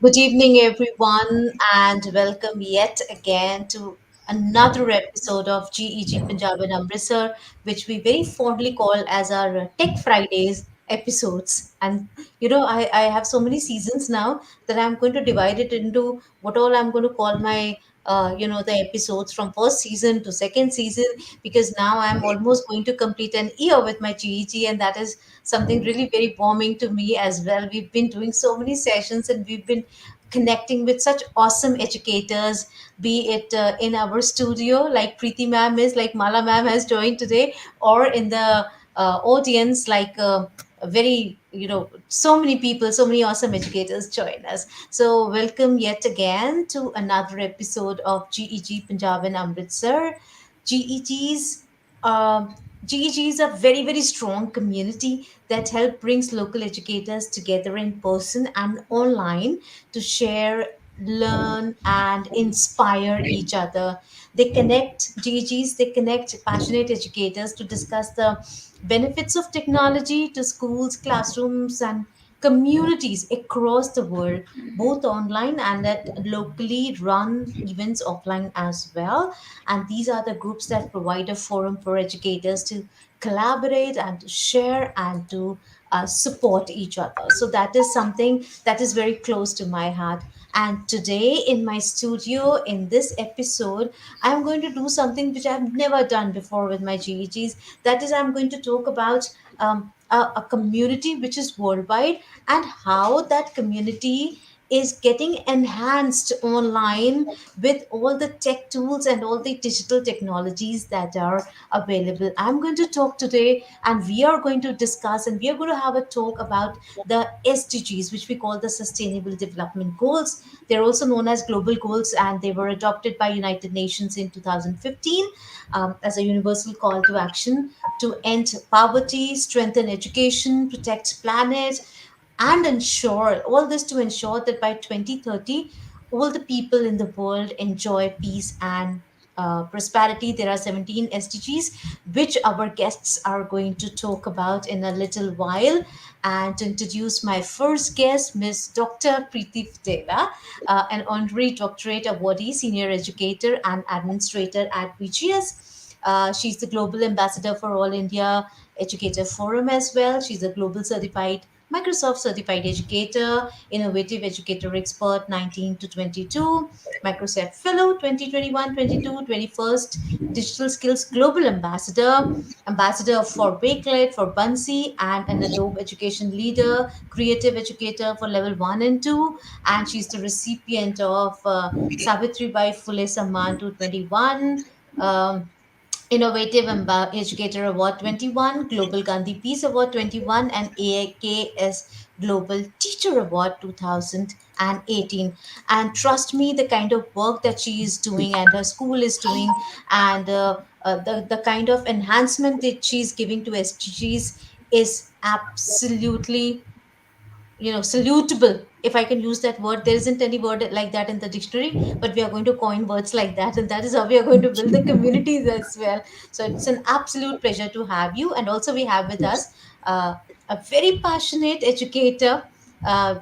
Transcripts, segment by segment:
Good evening, everyone, and welcome yet again to another episode of GEG Punjab and Amritsar, which we very fondly call as our Tech Fridays episodes. And I have so many seasons now that I'm going to divide it into what all I'm going to call my the episodes from first season to second season, because now I'm almost going to complete an year with my GEG, and that is something really very warming to me as well. We've been doing so many sessions and we've been connecting with such awesome educators, be it in our studio, like Preeti ma'am is, like Mala ma'am has joined today, or in the audience, like very, so many people, so many awesome educators join us. So, welcome yet again to another episode of GEG Punjab and Amritsar. GEGs. Um, GEGs are very, very strong community that help brings local educators together in person and online to share, learn, and inspire each other. They connect GGs, they connect passionate educators to discuss the benefits of technology to schools, classrooms, and communities across the world, both online and at locally run events offline as well. And these are the groups that provide a forum for educators to collaborate and to share and to support each other. So that is something that is very close to my heart. And today in my studio, in this episode, I'm going to do something which I've never done before with my GEGs. That is, I'm going to talk about a community which is worldwide and how that community is getting enhanced online with all the tech tools and all the digital technologies that are available. I'm going to talk today, and we are going to discuss and we are going to have a talk about the SDGs, which we call the Sustainable Development Goals. They're also known as global goals, and they were adopted by United Nations in 2015 as a universal call to action to end poverty, strengthen education, protect planet, and ensure all this to ensure that by 2030 all the people in the world enjoy peace and prosperity. There are 17 SDGs which our guests are going to talk about in a little while. And to introduce my first guest, Miss Dr. Preeti Phutela, an honorary doctorate awardee, senior educator and administrator at VGS. She's the global ambassador for All India Educator Forum as well. She's a global certified Microsoft certified educator, innovative educator expert 19 to 22, Microsoft fellow 2021, 22, 21st, digital skills global ambassador, ambassador for Wakelet, for Bunsey, and an Adobe education leader, creative educator for level 1 and 2. And she's the recipient of Savitri Bai Phule Samman 221. Innovative Educator Award 21, Global Gandhi Peace Award 21, and AKS Global Teacher Award 2018. And trust me, the kind of work that she is doing and her school is doing, and the kind of enhancement that she's giving to SDGs is absolutely, salutable, if I can use that word. There isn't any word like that in the dictionary, but we are going to coin words like that, and that is how we are going to build the communities as well. So it's an absolute pleasure to have you. And also we have with us uh, a very passionate educator, uh,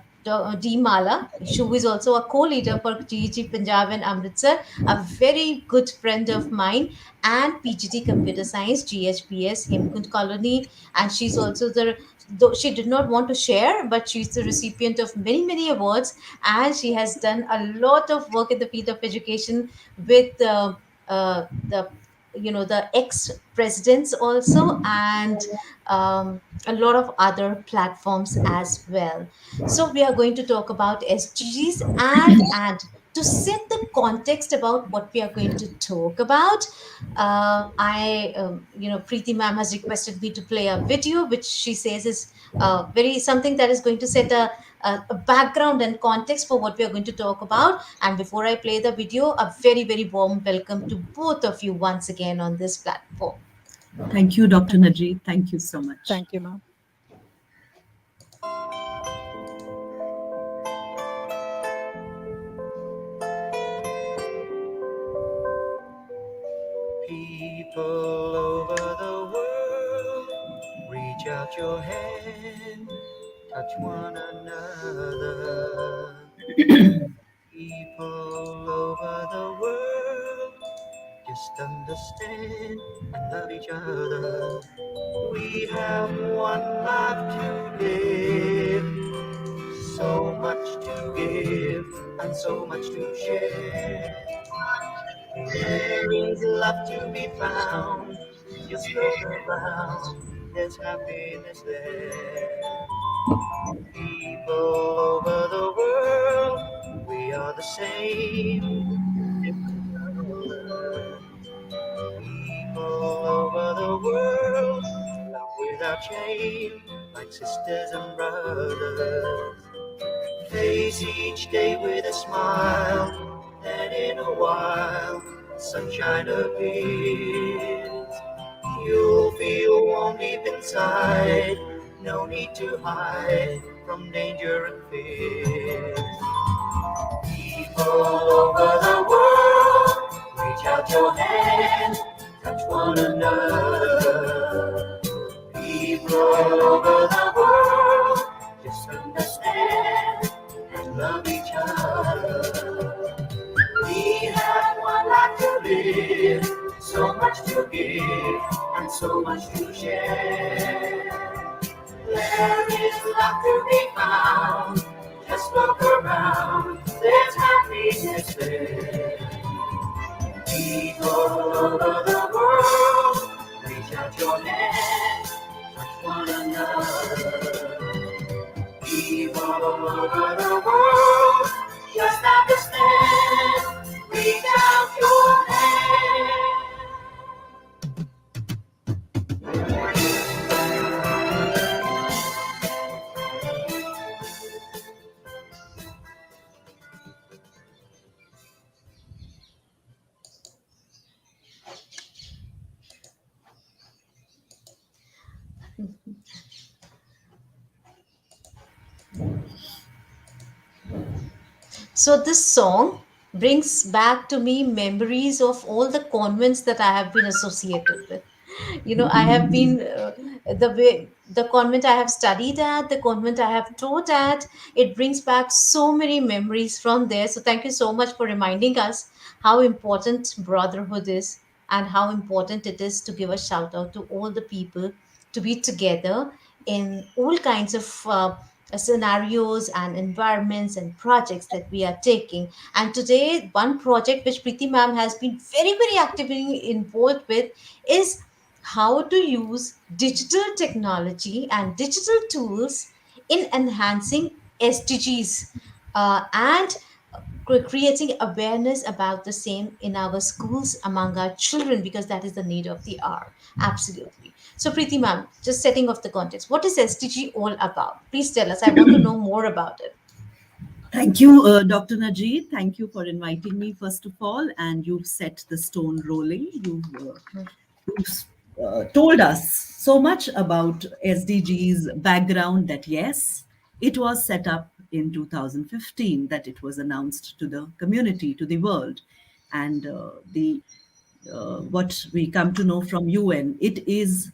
D. Mala, who is also a co-leader for GEG Punjab and Amritsar, a very good friend of mine, and PGT Computer Science, GHPS, Hemkund Colony. And she's also the, though she did not want to share, but she's the recipient of many, many awards, and she has done a lot of work in the field of education with the the ex presidents also, and a lot of other platforms as well. So we are going to talk about SDGs, and to set the context about what we are going to talk about, Preeti ma'am has requested me to play a video, which she says is very something that is going to set a background and context for what we are going to talk about. And before I play the video, a very, very warm welcome to both of you once again on this platform. Thank you, Dr. Narjeet. Thank you so much. Thank you, ma'am. People over the world, reach out your hand, touch one another. People over the world just understand and love each other. We have one life to live, so much to give and so much to share. There is love to be found. Just look around, there's happiness there. People over the world, we are the same, different colors. People over the world, love without shame, like sisters and brothers. Face each day with a smile, and in a while, sunshine appears. You'll feel warm deep inside, no need to hide from danger and fear. People over the world, reach out your hand, touch one another. People over the world, just understand and love each other. We have one life to live, so much to give and so much to share. There is love to be found, just look around, there's happiness there. People over the world, reach out your hand, touch one another. People over the world, just understand, reach out your hand. So this song brings back to me memories of all the convents that I have been associated with. I have been the convent I have studied at, the convent I have taught at. It brings back so many memories from there. So thank you so much for reminding us how important brotherhood is, and how important it is to give a shout out to all the people to be together in all kinds of scenarios and environments and projects that we are taking. And today, one project which Preeti ma'am has been very, very actively involved with is how to use digital technology and digital tools in enhancing SDGs, and creating awareness about the same in our schools among our children, because that is the need of the hour. Absolutely. So, Preeti ma'am, just setting off the context, what is SDG all about? Please tell us. I want to know more about it. Thank you, Dr. Narjeet. Thank you for inviting me, first of all. And you've set the stone rolling. You've told us so much about SDG's background, that yes, it was set up in 2015, that it was announced to the community, to the world. And the what we come to know from UN, it is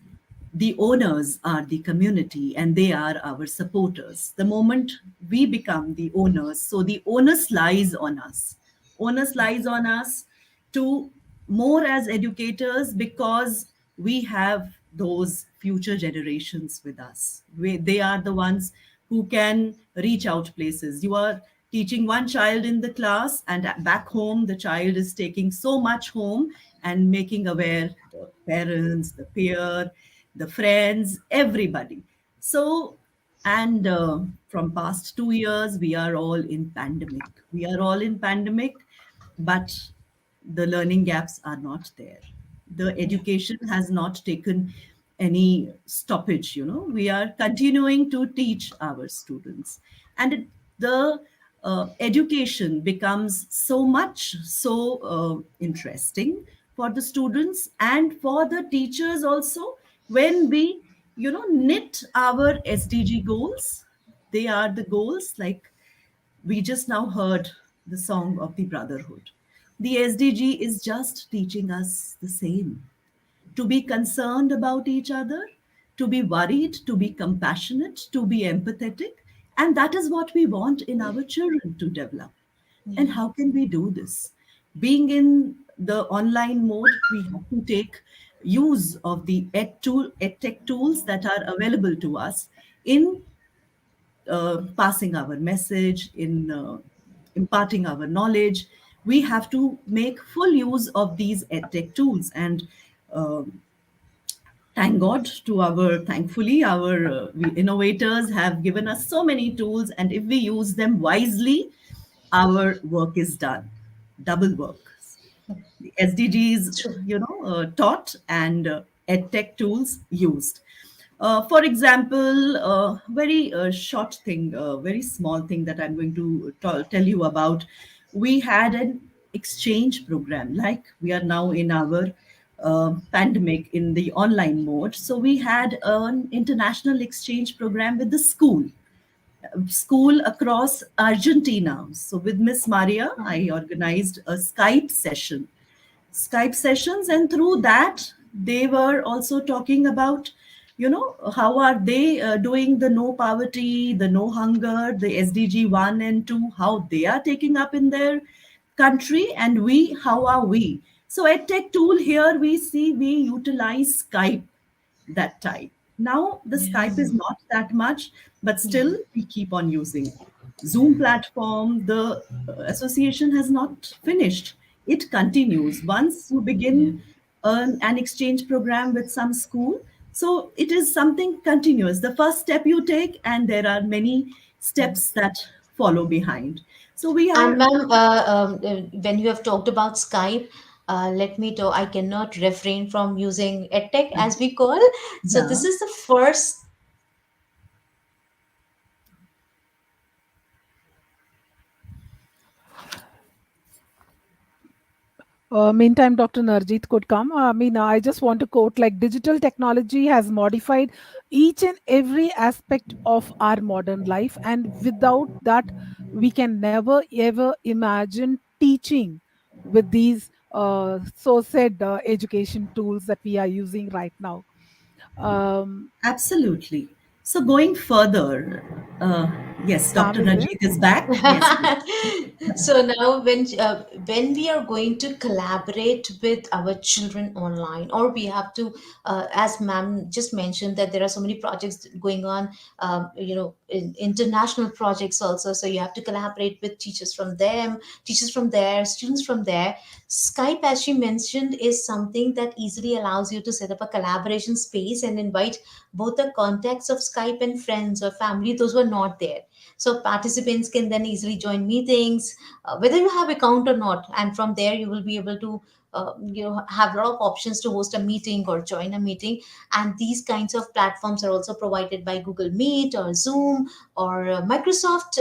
the owners are the community and they are our supporters. The moment we become the owners, so the onus lies on us. Onus lies on us to more as educators, because we have those future generations with us. They are the ones who can reach out places. You are teaching one child in the class, and back home, the child is taking so much home and making aware the parents, the peer, the friends, everybody. So, and from past 2 years, we are all in pandemic. We are all in pandemic, but the learning gaps are not there. The Yeah. education has not taken any stoppage. We are continuing to teach our students, and the education becomes so much so interesting for the students and for the teachers also, when we knit our SDG goals. They are the goals, like we just now heard the song of the brotherhood. The SDG is just teaching us the same: to be concerned about each other, to be worried, to be compassionate, to be empathetic, And that is what we want in our children to develop. And how can we do this? Being in the online mode, we have to take use of the ed tech tools that are available to us in passing our message, in imparting our knowledge. We have to make full use of these edtech tools. And thank God to thankfully, our innovators have given us so many tools. And if we use them wisely, our work is done. Double work. The SDGs, True. taught, and EdTech tools used. For example, very short thing, very small thing that I'm going to tell you about. We had an exchange program, like we are now in our pandemic in the online mode. So we had an international exchange program with the school across Argentina. So with Miss Maria, I organized a Skype sessions, and through that, they were also talking about, how are they doing the no poverty, the no hunger, the SDG 1 and 2, how they are taking up in their country, and we, how are we? So, EdTech tool here, we see we utilize Skype that time. Now the Skype is not that much, but still we keep on using Zoom platform. The association has not finished. It continues. Once you begin an exchange program with some school, so it is something continuous. The first step you take, and there are many steps that follow behind. So we And are, ma'am, when you have talked about Skype, let me know, I cannot refrain from using EdTech as we call. So yeah, this is the first. Meantime, Dr. Narjeet could come. I just want to quote like digital technology has modified each and every aspect of our modern life, and without that, we can never ever imagine teaching with these so said education tools that we are using right now. Um, absolutely. So going further, yes, Ma'am Dr. is there? Narjeet is back. Yes, please. So now when we are going to collaborate with our children online, or we have to, as ma'am just mentioned, that there are so many projects going on, international projects also, so you have to collaborate with teachers from there, students from there. Skype, as she mentioned, is something that easily allows you to set up a collaboration space and invite both the contacts of Skype and friends or family, those who are not there. So participants can then easily join meetings, whether you have account or not, and from there you will be able to have a lot of options to host a meeting or join a meeting. And these kinds of platforms are also provided by Google Meet or Zoom or Microsoft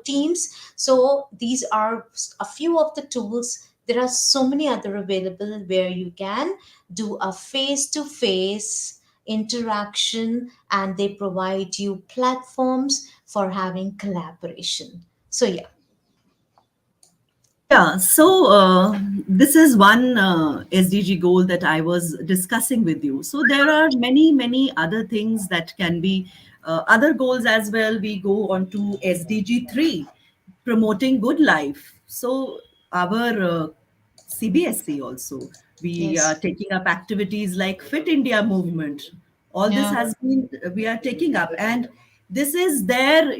Teams. So these are a few of the tools. There are so many other available where you can do a face to face interaction, and they provide you platforms for having collaboration. So yeah. Yeah, so this is one SDG goal that I was discussing with you. So there are many, many other things that can be other goals as well. We go on to SDG 3, promoting good life. So our CBSE also, we are Yes. taking up activities like Fit India movement. All this Yeah. has been, we are taking up. And this is there,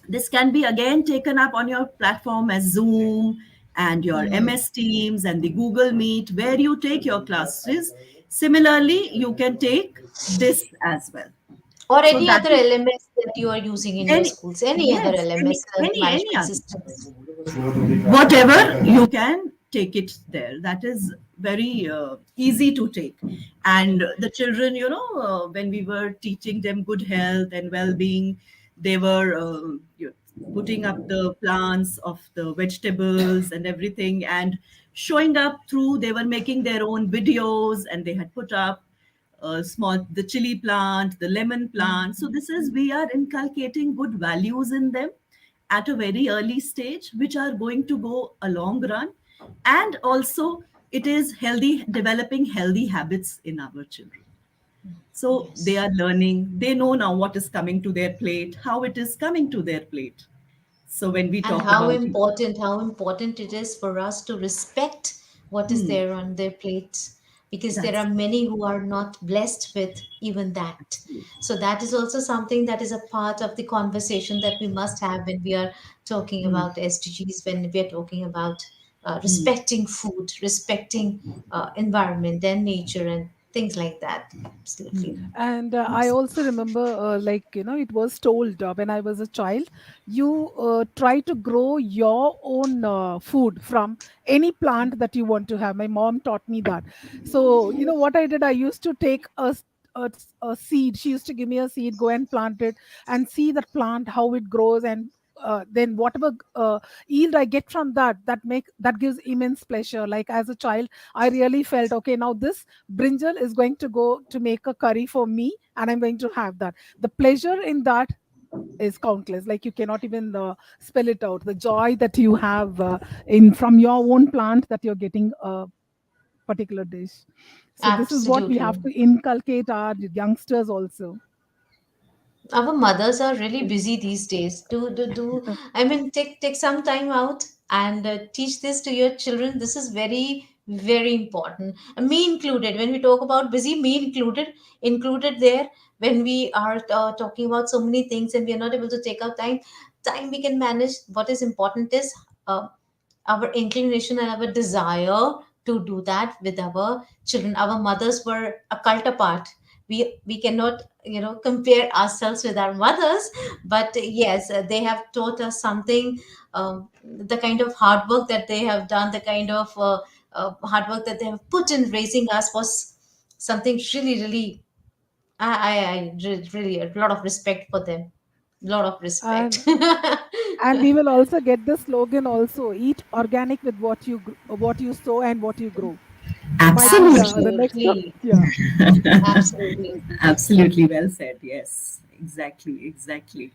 this can be again taken up on your platform as Zoom and your MS Teams and the Google Meet, where you take your classes. Similarly, you can take this as well. Or So any that other is LMS that you are using in your any, schools, any other yes, LMS, any management other, systems. whatever you can take it there. That is very easy to take. And the children, when we were teaching them good health and well-being, they were putting up the plants of the vegetables and everything, and showing up through, they were making their own videos, and they had put up small, the chili plant, the lemon plant. So this is, we are inculcating good values in them at a very early stage, which are going to go a long run. And also, it is healthy, developing healthy habits in our children. So they Yes. are learning, they know now what is coming to their plate, how it is coming to their plate. So when we And talk about, how important it is for us to respect what is hmm, there on their plates, because there that's are many who are not blessed with even that. absolutely. So that is also something that is a part of the conversation that we must have when we are talking Hmm, about SDGs, when we are talking about hmm, respecting food, respecting environment and nature and things like that. Absolutely. hmm. And I also remember, it was told when I was a child, you try to grow your own food from any plant that you want to have. My mom taught me that. So, what I did, I used to take a seed. She used to give me a seed, go and plant it, and see that plant, how it grows. And then whatever yield I get from that gives immense pleasure. Like as a child, I really felt, okay, now this brinjal is going to go to make a curry for me, and I'm going to have that. The pleasure in that is countless. Like you cannot even spell it out. The joy that you have in from your own plant, that you're getting a particular dish. So this is what we have Absolutely. to inculcate our youngsters also. Our mothers are really busy these days. Do I mean, take some time out and teach this to your children. This is very, very important. And me included. When we talk about busy, me included there. When we are talking about so many things and we are not able to take out time we can manage. What is important is uh, our inclination and our desire to do that with our children. Our mothers were a cult apart. We cannot compare ourselves with our mothers, but yes, they have taught us something. The kind of hard work that they have done, the kind of hard work that they have put in raising us was something really, really. Really a lot of respect for them. Lot of respect. and and we will also get the slogan also: eat organic with what you sow and what you grow. Might be Absolutely. the next Absolutely. yeah. Absolutely. Absolutely well said. Yes, exactly, exactly.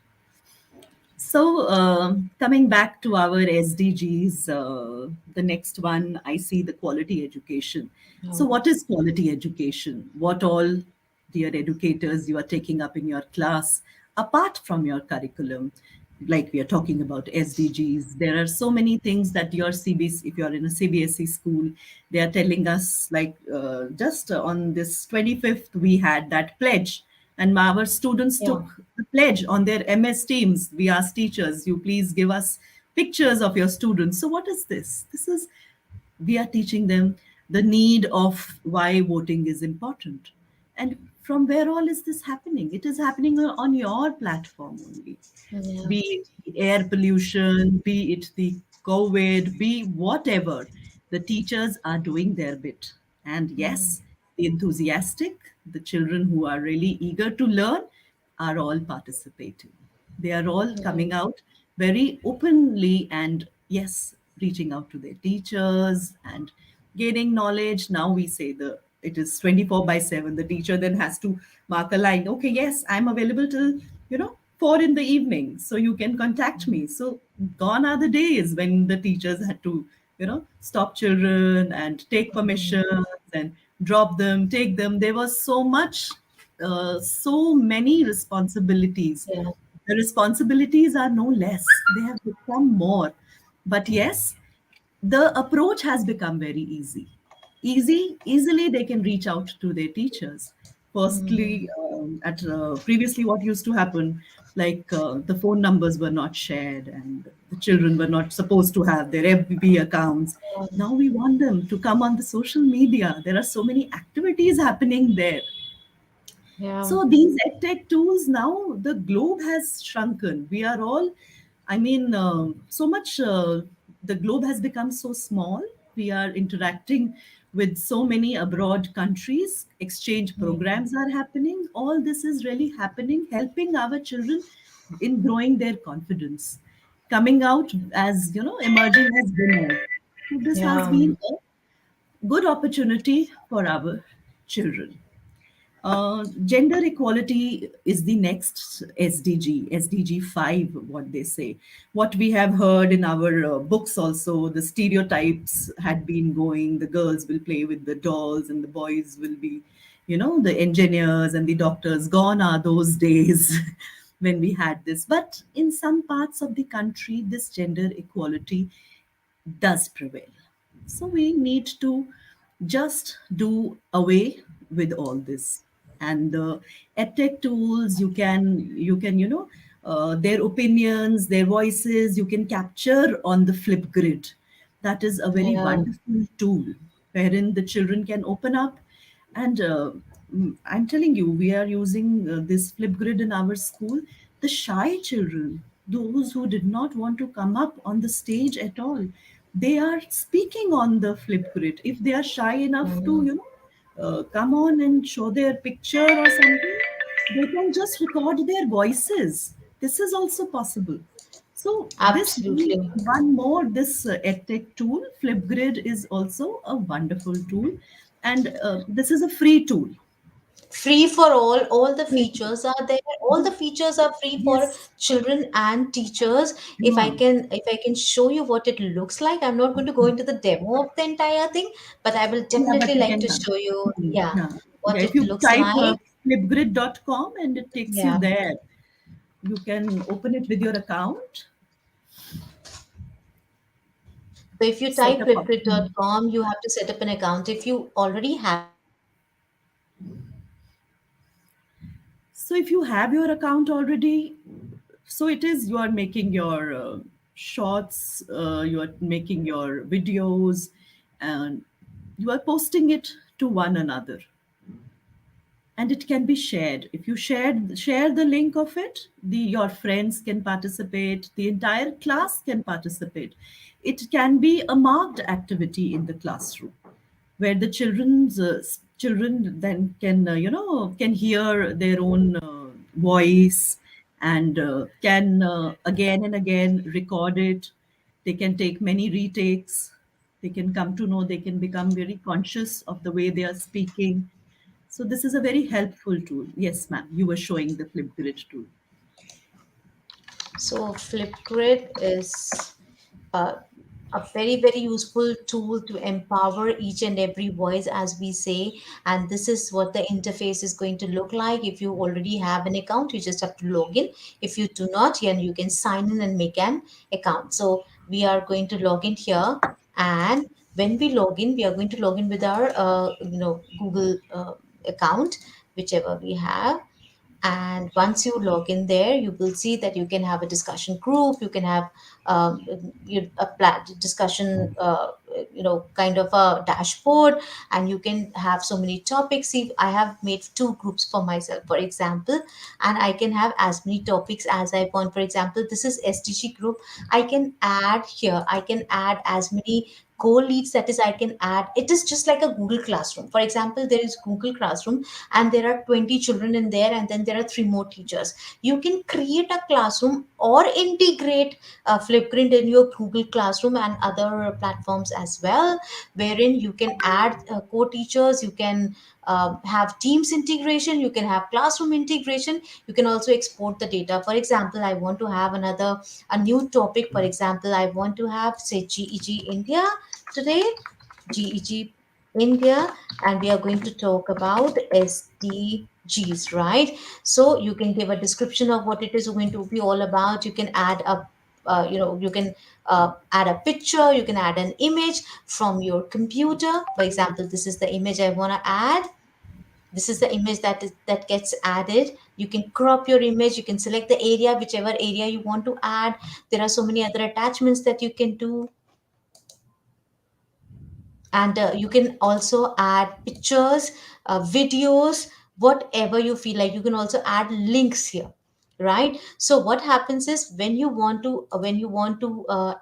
So, coming back to our SDGs, the next one I see the quality education. So, Oh, what is quality education? What all, dear educators, you are taking up in your class apart from your curriculum? Like we are talking about SDGs, there are so many things that your CBS, if you are in a CBSE school, they are telling us. Like just on this 25th, we had that pledge, and our students yeah. took the pledge on their MS Teams. We asked teachers, you please give us pictures of your students. So, what is this? This is, we are teaching them the need of why voting is important. And from where all is this happening? It is happening on your platform only, Yeah. be it the air pollution, be it the COVID, be whatever. The teachers are doing their bit. And Mm, yes, the enthusiastic, the children who are really eager to learn are all participating. They are all yeah. coming out very openly and, yes, reaching out to their teachers and gaining knowledge. Now we say the it is 24 by 7. The teacher then has to mark a line. Okay, yes, I'm available till, 4 in the evening. So you can contact me. So gone are the days when the teachers had to, stop children and take Mhm. permissions and drop them, take them. There was so much, so many responsibilities. Yeah. The responsibilities are no less, they have become more. But yes, the approach has become very easy. Easily they can reach out to their teachers. Firstly, Mm, at previously, what used to happen, like the phone numbers were not shared, and the children were not supposed to have their FB accounts. yeah. Now we want them to come on the social media. There are so many activities happening there. Yeah. So these edtech tools, now the globe has shrunken. We are all, I mean, so much. The globe has become so small. We are interacting with so many abroad countries. Exchange Mm, programs are happening. All this is really happening, helping our children in growing their confidence, coming out as, emerging as winners. So this has yeah. been a good opportunity for our children. Gender equality is the next SDG, SDG 5, what they say. What we have heard in our books also, the stereotypes had been going, the girls will play with the dolls and the boys will be the engineers and the doctors. Gone are those days when we had this. But in some parts of the country, this gender equality does prevail. So we need to just do away with all this. And the edtech tools, their opinions, their voices, you can capture on the Flipgrid. That is a very Yeah. wonderful tool wherein the children can open up. And I'm telling you, we are using this Flipgrid in our school. The shy children, those who did not want to come up on the stage at all, they are speaking on the Flipgrid. If they are shy enough to, Mm. come on and show their picture or something, they can just record their voices. This is also possible. So this Absolutely. one more, this edtech tool, Flipgrid is also a wonderful tool, and this is a free tool. Free for all the features are there, all the features are free for Yes. children and teachers. Yeah. If I can show you what it looks like, I'm not going to go into the demo of the entire thing, but I will Yeah, but definitely you like can. to show you, yeah, Yeah. Yeah. what If it you looks type like. flipgrid.com and it takes you Yeah. there, you can open it with your account, So if you set type up. flipgrid.com, you have to set up an account. If you already have an account, you can just log in So if you have your account already, so it is you are making your shorts, you are making your videos, and you are posting it to one another, and it can be shared. If you share the link of it, the your friends can participate, the entire class can participate. It can be a marked activity in the classroom where the children then can can hear their own voice, and can again and again record it. They can take many retakes. They can come to know, they can become very conscious of the way they are speaking. So this is a very helpful tool. Yes, ma'am, you were showing the Flipgrid tool. So Flipgrid is uh, a very, very useful tool to empower each and every voice, as we say. And this is what the interface is going to look like. If you already have an account, you just have to log in. If you do not, then you can sign in and make an account. So we are going to log in here. And when we log in, we are going to log in with our, Google account, whichever we have. And once you log in there, you will see that you can have a discussion group, you can have discussion, kind of a dashboard, and you can have so many topics. See, I have made two groups for myself, for example, and I can have as many topics as I want. For example, this is SDG group. I can add here, I can add as many co-leads, that is, I can add, it is just like a Google Classroom. For example, there is Google Classroom, and there are 20 children in there, and then there are three more teachers. You can create a classroom or integrate Flipgrid in your Google Classroom and other platforms as well, wherein you can add co-teachers, you can have Teams integration, you can have classroom integration, you can also export the data. For example, I want to have a new topic. For example, I want to have, say, GEG India today, GEG India, and we are going to talk about SDGs, right? So you can give a description of what it is going to be all about. You can add a you can add a picture, you can add an image from your computer. For example, this is the image I want to add. This is the image that gets added. You can crop your image, you can select the area, whichever area you want to add. There are so many other attachments that you can do, and you can also add pictures, videos, whatever you feel like. You can also add links here, right? So what happens is, when you want to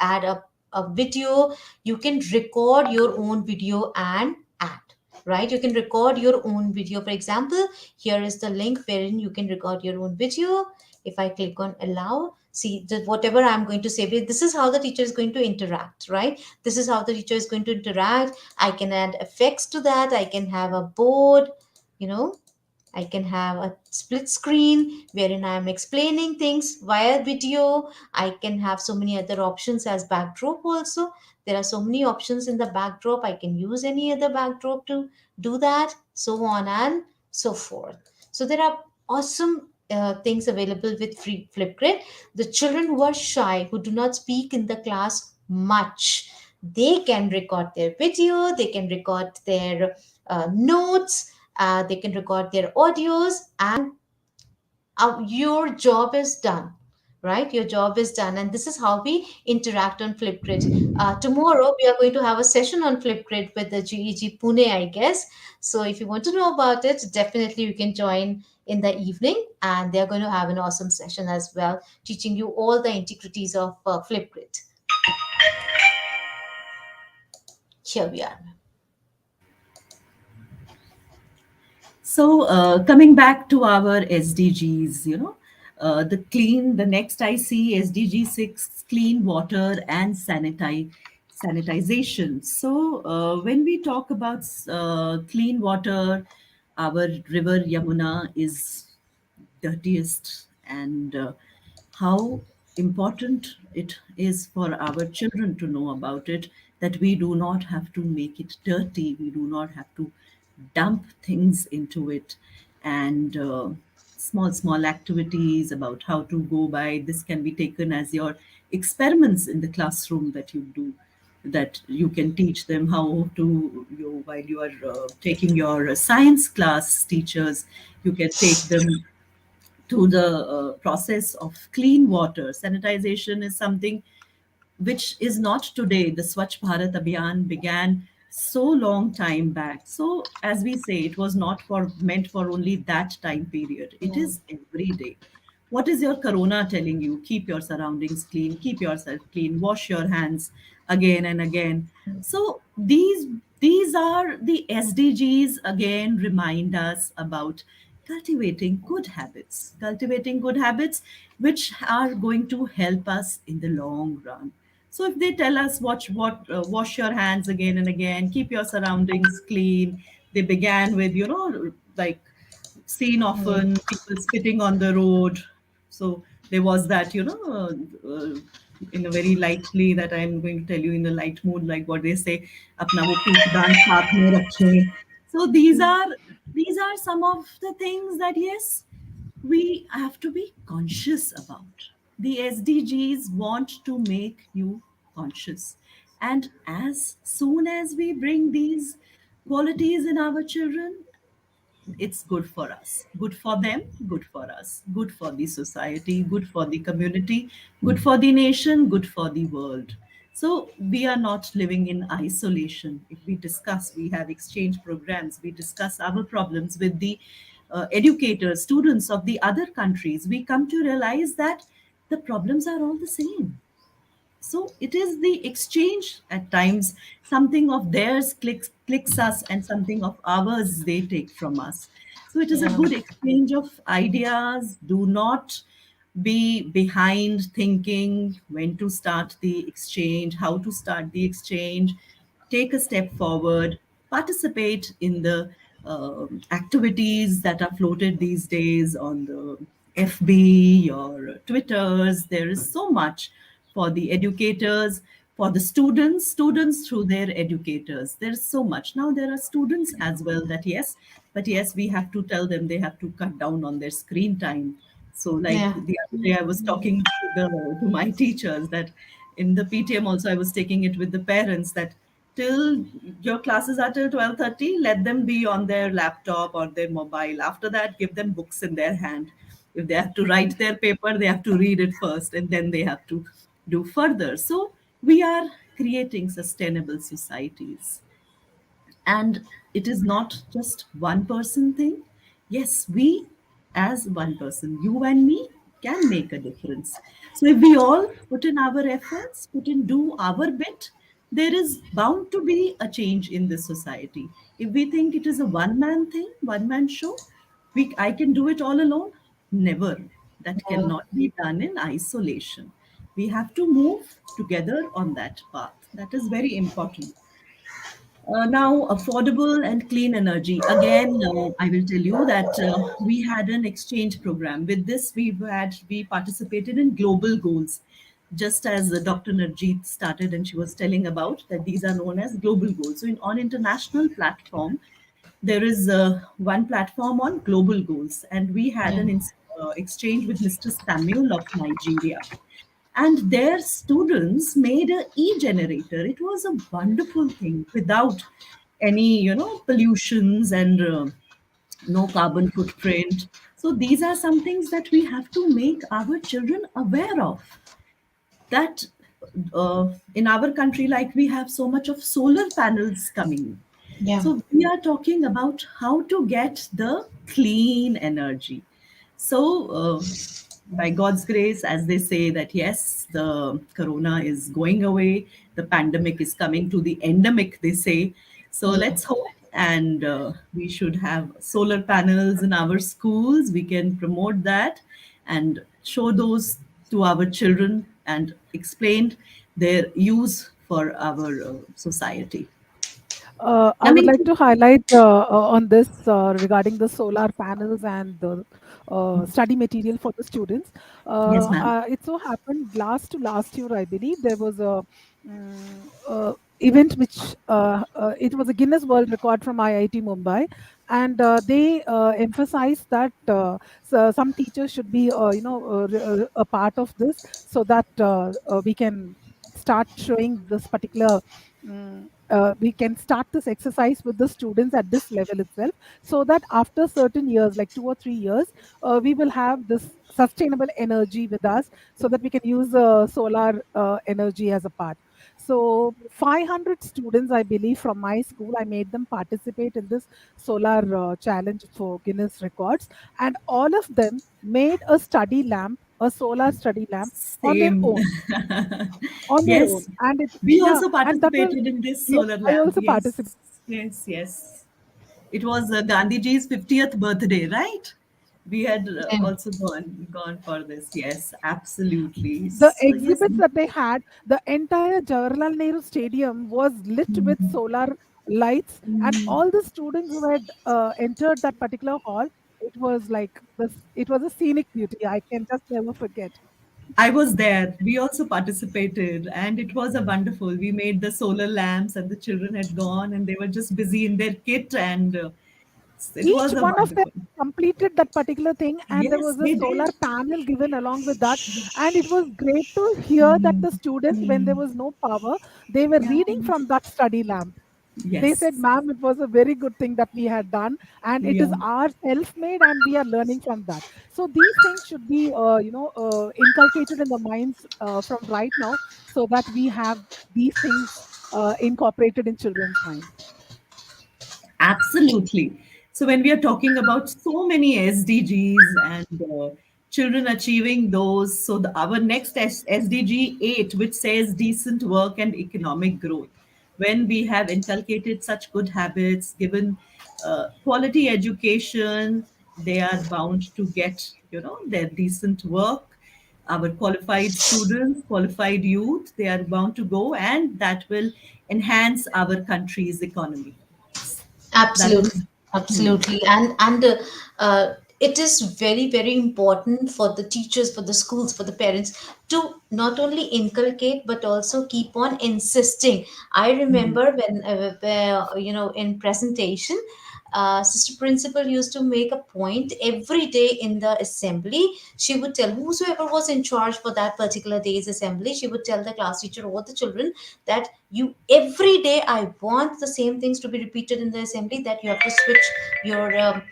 add a video, you can record your own video and add, right? You can record your own video. For example, here is the link wherein you can record your own video. If I click on allow, see that whatever I'm going to say, this is how the teacher is going to interact, right? This is how the teacher is going to interact. I can add effects to that. I can have a board, you know, I can have a split screen wherein I am explaining things via video. I can have so many other options as backdrop also. There are so many options in the backdrop. I can use any other backdrop to do that, so on and so forth. So there are awesome things available with free Flipgrid. The children who are shy, who do not speak in the class much, they can record their video, they can record their notes, they can record their audios, and your job is done, right? Your job is done, and this is how we interact on Flipgrid. Tomorrow we are going to have a session on Flipgrid with the GEG Pune, I guess. So if you want to know about it, definitely you can join in the evening, and they're going to have an awesome session as well, teaching you all the intricacies of Flipgrid. Here we are. So, coming back to our SDGs, the next I see SDG 6, clean water and sanitization. So, when we talk about clean water, our river Yamuna is dirtiest, and how important it is for our children to know about it, that we do not have to make it dirty, we do not have to dump things into it, and small activities about how to go by this can be taken as your experiments in the classroom that you do, that you can teach them how to, while you are taking your science class teachers, you can take them to the process of clean water. Sanitization is something which is not today. The Swachh Bharat Abhiyan began so long time back. So, as we say, it was not for meant for only that time period. It Yeah. is every day. What is your corona telling you? Keep your surroundings clean, keep yourself clean, wash your hands again and again. So these are the SDGs, again remind us about cultivating good habits which are going to help us in the long run. So if they tell us wash your hands again and again, keep your surroundings clean, they began with, like, seen Mm. often people spitting on the road. So there was that, in a very lightly, that I'm going to tell you in a light mood, like what they say, apna wo poopdan saath mein rakhe. So these are some of the things that, yes, we have to be conscious about. The SDGs want to make you conscious. And as soon as we bring these qualities in our children, it's good for us, good for them, good for us, good for the society, good for the community, good for the nation, good for the world. So we are not living in isolation. If we discuss, we have exchange programs, we discuss our problems with the educators, students of the other countries, we come to realize that the problems are all the same. So it is the exchange. At times something of theirs clicks us, and something of ours they take from us. So it is a Yeah. good exchange of ideas. Do not be behind thinking when to start the exchange, how to start the exchange. Take a step forward, participate in the activities that are floated these days on the FB or Twitters. There is so much for the educators, for the students through their educators. There's so much. Now there are students as well, that yes, but yes, we have to tell them they have to cut down on their screen time. So, like Yeah. the other day, I was talking to my teachers that in the PTM also, I was taking it with the parents that till your classes are till 12:30, let them be on their laptop or their mobile. After that, give them books in their hand. If they have to write their paper, they have to read it first, and then they have to do further. So we are creating sustainable societies, and it is not just one person thing. Yes, we as one person, you and me, can make a difference. So if we all put in our efforts, put in do our bit, there is bound to be a change in this society. If we think it is a one man thing, one man show, I can do it all alone, never. That Yeah. cannot be done in isolation. We have to move together on that path. That is very important. Now, affordable and clean energy. Again, I will tell you that we had an exchange program. With this, we participated in global goals, just as Dr. Narjeet started, and she was telling about that these are known as global goals. So, on international platform, there is one platform on global goals, and we had Yeah. an exchange with Mr. Samuel of Nigeria. And their students made a e-generator. It was a wonderful thing without any, pollutions and no carbon footprint. So these are some things that we have to make our children aware of, that in our country, like, we have so much of solar panels coming. Yeah. So we are talking about how to get the clean energy. So by God's grace, as they say, that yes, the corona is going away, the pandemic is coming to the endemic, they say. So Yeah. let's hope, and we should have solar panels in our schools. We can promote that and show those to our children and explain their use for our society. I would Coming like to, to highlight on this regarding the solar panels and the study material for the students. yes, ma'am. It so happened last to last year, I believe, there was a event which it was a Guinness World Record from IIT Mumbai, and they emphasized that some teachers should be, a part of this, so that we can start showing this particular. We can start this exercise with the students at this level itself, so that after certain years, like 2 or 3 years, we will have this sustainable energy with us, so that we can use solar energy as a part. So 500 students, I believe, from my school, I made them participate in this solar challenge for Guinness Records, and all of them made a study lamp, a solar study lamp, on their Same. own, on their own. Yes. And it, We yeah, also and that was, participated in this yes, solar I lamp. also participated. Yes. Yes. Yes. It was Gandhiji's 50th birthday, right? We had Yeah. also gone for this. Yes, absolutely. The So yes. exhibits that they had, the entire Jawaharlal Nehru Stadium was lit with solar lights, and all the students who had entered that particular hall, it was like this. It was a scenic beauty. I can just never forget. I was there. We also participated, and it was a wonderful. We made the solar lamps, and the children had gone, and they were just busy in their kit, and it Each was a one of them wonderful. completed that particular thing, and there Yes, was a they did. solar panel given along with that. And it was great to hear that the students, when there was no power, they were Yeah. reading from that study lamp. They said, Yes. "Ma'am, it was a very good thing that we had done, and it Yeah. is our self-made, and we are learning from that." So these things should be, inculcated in the minds from right now, so that we have these things incorporated in children's mind. Absolutely. So when we are talking about so many SDGs and children achieving those, so our next SDG 8, which says decent work and economic growth, when we have inculcated such good habits, given quality education, they are bound to get, their decent work. Our qualified students, qualified youth, they are bound to go, and that will enhance our country's economy. That Absolutely, is, hmm, absolutely, and it is very, very important for the teachers, for the schools, for the parents to not only inculcate but also keep on insisting. I hmm. remember when, in presentation, Sister Principal used to make a point every day in the assembly. She would tell whosoever was in charge for that particular day's assembly, she would tell the class teacher or the children that you every day I want the same things to be repeated in the assembly, that you have to switch your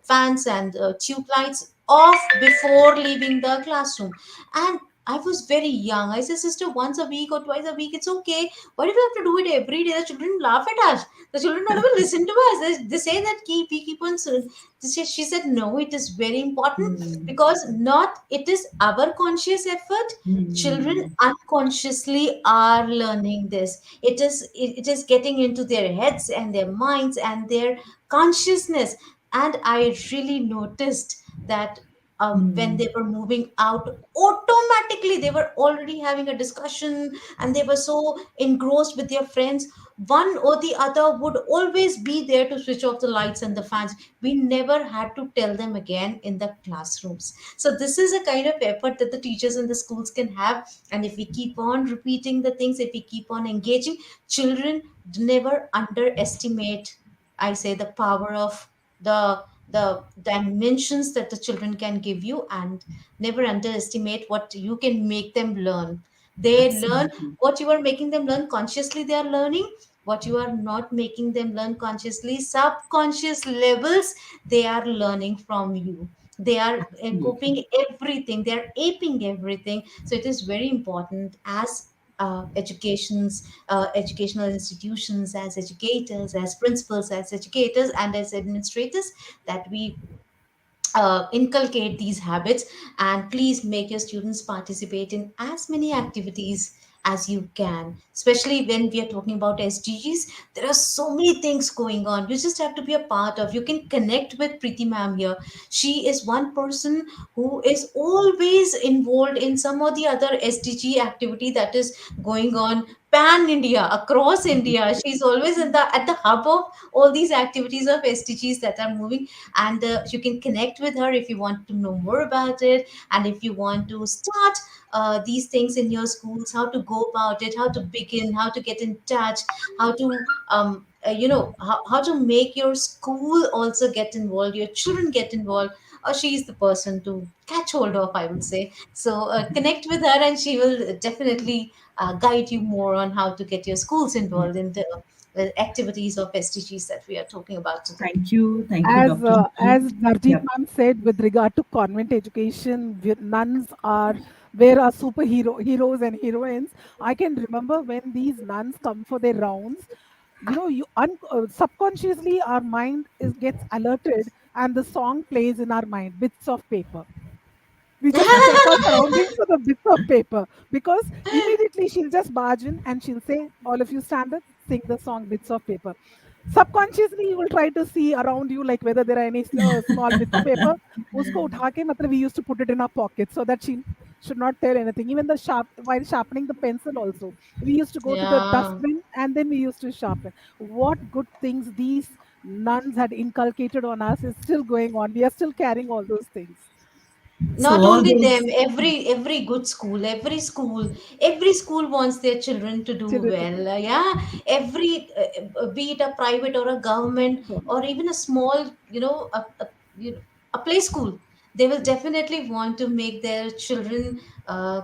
fans and tube lights off before leaving the classroom. And I was very young. I said, sister, once a week or twice a week, it's okay. Why do we have to do it every day? The children laugh at us. The children don't even listen to us. They say that we keep on. She said, no, it is very important, Hmm. because not it is our conscious effort. Children Hmm. unconsciously are learning this. It is getting into their heads and their minds and their consciousness. And I really noticed that when Hmm. they were moving out, automatically they were already having a discussion, and they were so engrossed with their friends. One or the other would always be there to switch off the lights and the fans. We never had to tell them again in the classrooms. So this is a kind of effort that the teachers in the schools can have. And if we keep on repeating the things, if we keep on engaging, children never underestimate. I say the power of the dimensions that the children can give you, and never underestimate what you can make them learn. They learn Absolutely. what you are making them learn consciously, they are learning. What you are not making them learn consciously, subconscious levels, they are learning from you. They are Absolutely. copying everything, they are aping everything. So it is very important as educational institutions, as educators, as principals, as educators, and as administrators, that we inculcate these habits. And please make your students participate in as many activities as you can, especially when we are talking about SDGs. There are so many things going on, you just have to be a part of. You can connect with Preeti ma'am here. She is one person who is always involved in some or the other SDG activity that is going on pan India, across India. She's always in the at the hub of all these activities of SDGs that are moving. And you can connect with her if you want to know more about it, and if you want to start these things in your schools, how to go about it, how to begin, how to get in touch, how to how to make your school also get involved, your children get involved. She is the person to catch hold of, I would say. So connect with her, and she will definitely guide you more on how to get your schools involved in the activities of SDGs that we are talking about today. Thank you. Thank you, As Dr. Narjeet. Narjeet Yeah. ma'am said, with regard to convent education, nuns are where are superhero heroes and heroines. I can remember when these nuns come for their rounds. You know, subconsciously our mind gets alerted, and the song plays in our mind, bits of paper. We just check our surroundings for the bits of paper, because immediately she'll just barge in and she'll say, "All of you stand up, sing the song Bits of Paper." Subconsciously, you will try to see around you, like whether there are any small bits of paper. Usko utha ke, matlab we used to put it in our pocket so that she should not tell anything. Even while sharpening the pencil, also we used to go to the Yeah. dustbin and then we used to sharpen. What good things these nuns had inculcated on us is still going on. We are still carrying all those things. So Not all only them, those, every good school, every school wants their children to do Children to well. do. Yeah, every be it a private or a government, or even a small, a play school, they will definitely want to make their children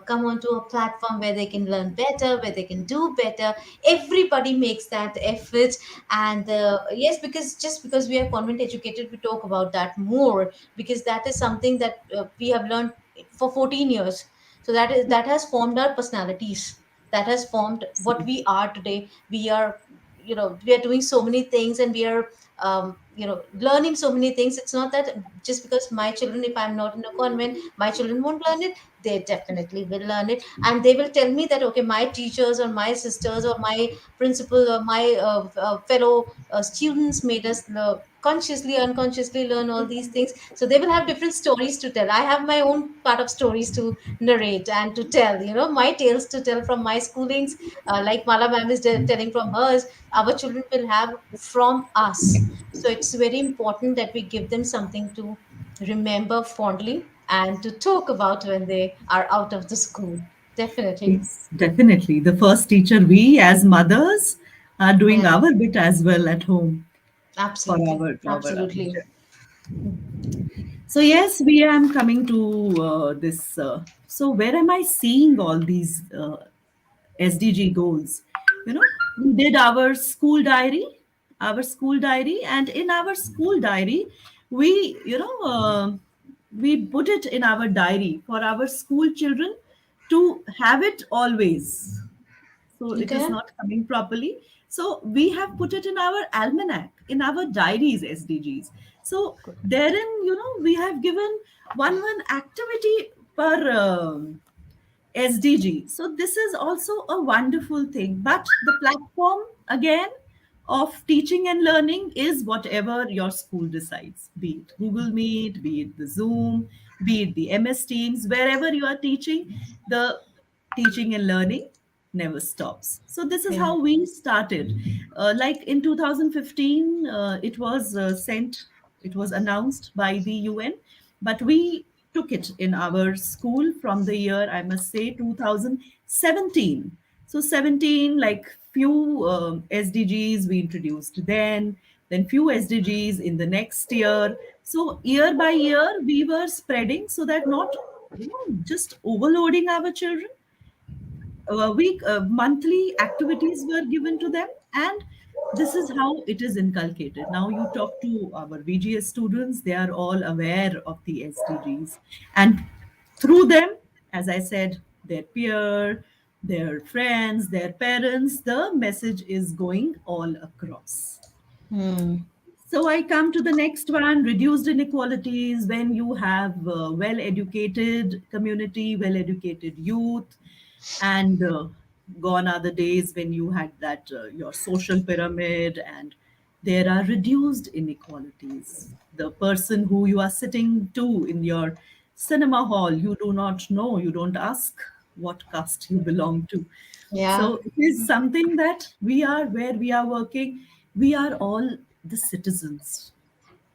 come onto a platform where they can learn better, where they can do better. Everybody makes that effort. And yes, because just because we are convent educated, we talk about that more, because that is something that we have learned for 14 years. So that has formed our personalities, that has formed what we are today. We are, we are doing so many things, and we are learning so many things. It's not that just because my children, if I'm not in a convent, my children won't learn it. They definitely will learn it, and they will tell me that, okay, my teachers or my sisters or my principal or my fellow students made us consciously, unconsciously learn all these things. So they will have different stories to tell. I have my own part of stories to narrate and to tell, my tales to tell from my schoolings. Like Mala ma'am is telling from hers, our children will have from us. So it's very important that we give them something to remember fondly and to talk about when they are out of the school. Definitely. yes, definitely. The first teacher, we as mothers are doing Yeah, our bit as well at home for absolutely. our Absolutely. children. So yes, we am coming to this. So where am I seeing all these SDG goals? You know, we did our school diary, and in our school diary, we we put it in our diary for our school children to have it always, so it is Okay. not coming properly. So we have put it in our almanac, in our diaries, SDGs. So Good. therein, we have given one activity per SDG. So this is also a wonderful thing. But the platform again of teaching and learning is whatever your school decides, be it Google Meet, be it the Zoom, be it the MS Teams, wherever you are teaching, the teaching and learning never stops. So this is Yeah. how we started. Like in 2015, it was announced by the UN, but we took it in our school from the year, I must say, 2017. So 17, like few SDGs we introduced then few SDGs in the next year. So year by year we were spreading so that not just overloading our children. Week Monthly activities were given to them, and this is how it is inculcated. Now you talk to our VGS students, they are all aware of the SDGs, and through them, as I said, their peer, their friends, their parents, the message is going all across. Hmm. So I come to the next one, reduced inequalities. When you have well-educated community, well-educated youth, and gone are the days when you had that your social pyramid, and there are reduced inequalities. The person who you are sitting to in your cinema hall, you do not know, you don't ask what caste you belong to. Yeah. So it is something that we are, where we are working, we are all the citizens.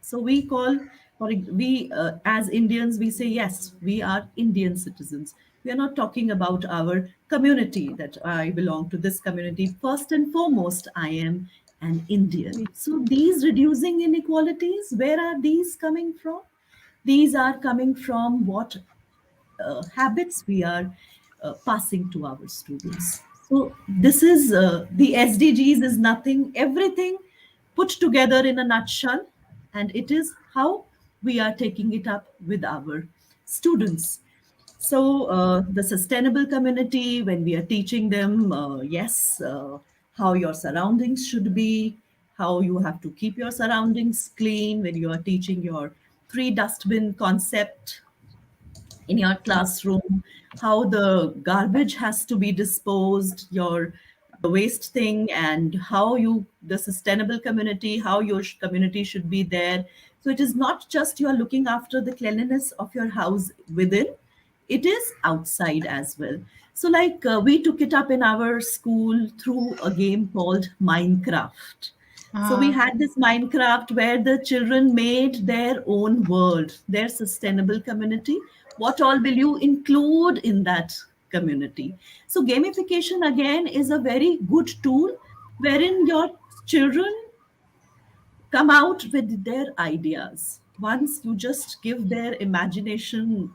So we call, or we as Indians, we say, yes, we are Indian citizens. We are not talking about our community, that I belong to this community. First and foremost, I am an Indian. So these reducing inequalities, where are these coming from? These are coming from what habits we are passing to our students. So this is the SDGs is nothing, everything put together in a nutshell, and it is how we are taking it up with our students. So the sustainable community, when we are teaching them, yes, how your surroundings should be, how you have to keep your surroundings clean, when you are teaching your three dustbin concept in your classroom, how the garbage has to be disposed, your the waste thing, and how you the sustainable community, how your community should be there. So it is not just you are looking after the cleanliness of your house within, it is outside as well. So like we took it up in our school through a game called Minecraft. So we Ah. had this Minecraft where the children made their own world, their sustainable community. What all will you include in that community? So gamification again is a very good tool wherein your children come out with their ideas. Once you just give their imagination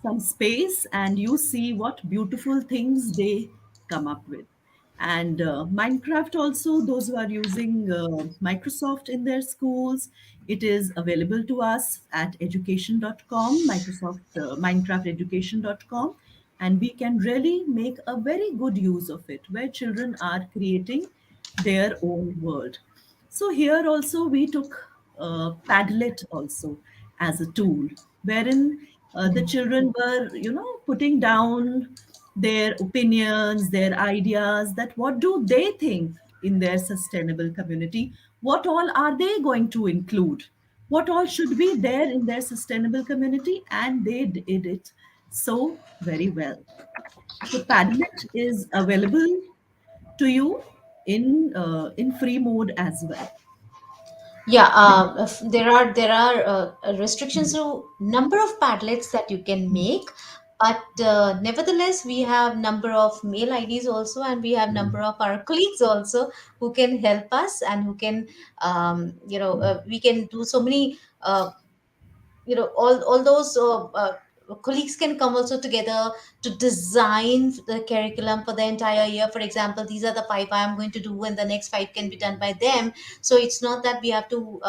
some space and you see what beautiful things they come up with. And Minecraft also, those who are using Microsoft in their schools, it is available to us at education.com, Microsoft minecrafteducation.com, and we can really make a very good use of it where children are creating their own world. So here also we took Padlet also as a tool, wherein the children were, putting down their opinions, their ideas, that what do they think in their sustainable community? What all are they going to include? What all should be there in their sustainable community? And they did it so very well. So Padlet is available to you in free mode as well. Yeah, there are restrictions to number of padlets that you can make, but nevertheless we have number of mail IDs also, and we have number of our colleagues also who can help us, and who can we can do so many all those colleagues can come also together to design the curriculum for the entire year. For example, these are the five I am going to do, and the next five can be done by them. So it's not that we have to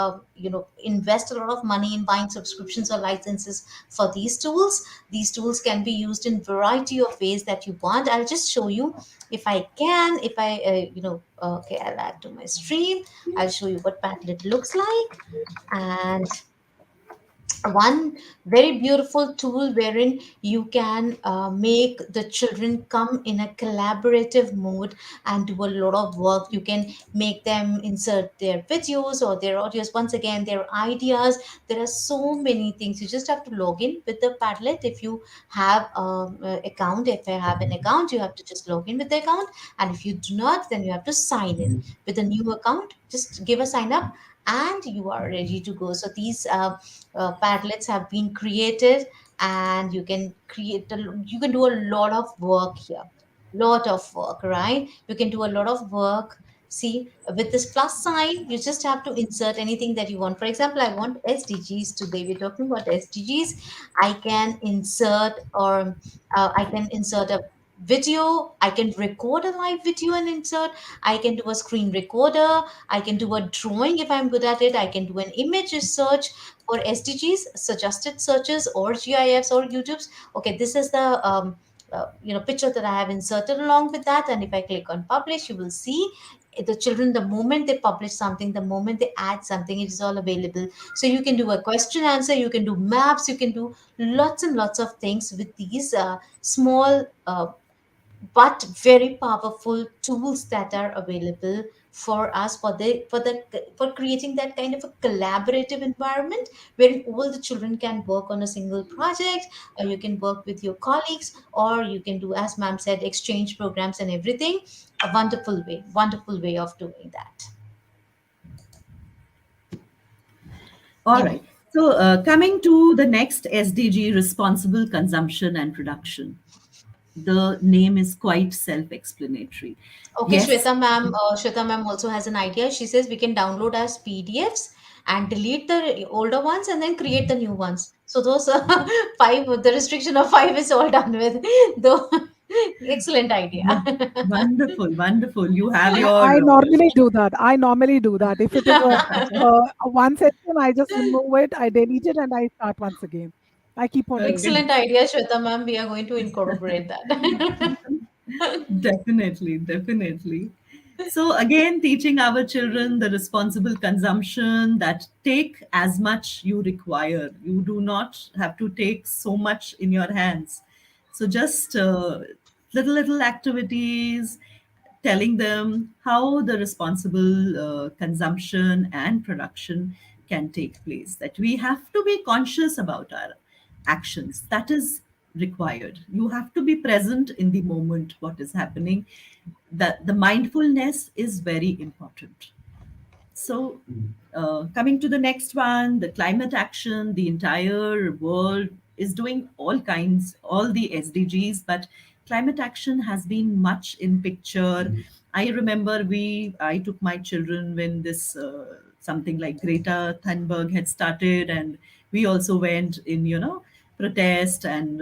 invest a lot of money in buying subscriptions or licenses for these tools. These tools can be used in variety of ways that you want. I'll just show you, if I can, if I okay, I'll add to my stream. I'll show you what Padlet looks like. And one very beautiful tool wherein you can make the children come in a collaborative mode and do a lot of work. You can make them insert their videos or their audios, once again their ideas. There are so many things. You just have to log in with the Padlet. If you have account, if I have an account, you have to just log in with the account, and if you do not, then you have to sign in with a new account. Just give a sign up and you are ready to go. So these Padlets have been created, and you can you can do a lot of work here. lot of work, right? You can do a lot of work. See, with this plus sign, you just have to insert anything that you want. For example, I want SDGs today. We're talking about SDGs. I can insert, or I can insert a video. I can record a live video and insert. I can do a screen recorder. I can do a drawing if I'm good at it. I can do an image search for SDGs, suggested searches, or GIFs or YouTube's. Okay, this is the picture that I have inserted along with that. And if I click on publish, you will see the children, the moment they publish something, the moment they add something, it is all available. So you can do a question answer, you can do maps, you can do lots and lots of things with these small but very powerful tools that are available for us, for creating that kind of a collaborative environment where all the children can work on a single project, or you can work with your colleagues, or you can do, as ma'am said, exchange programs and everything. A wonderful way of doing that. All Yeah. right. So, coming to the next SDG, responsible consumption and production. The name is quite self explanatory. Okay, Yes, Shweta ma'am also has an idea. She says we can download as PDFs and delete the older ones and then create the new ones. So those five, the restriction of five is all done with. Though, excellent idea. wonderful, wonderful. You have I your normally do that. I normally do that. If it is a one session, I just remove it, I delete it, and I start once again. I keep on doing okay. that. Excellent idea, Shweta ma'am. We are going to incorporate that. Definitely, definitely. So again, teaching our children the responsible consumption, that take as much you require. You do not have to take so much in your hands. So just little activities, telling them how the responsible consumption and production can take place. That we have to be conscious about our actions. That is required. You have to be present in the moment, what is happening. That the mindfulness is very important. So, coming to the next one, the climate action, the entire world is doing all kinds, all the SDGs, but climate action has been much in picture. I remember I took my children when this something like Greta Thunberg had started, and we also went in, protest and,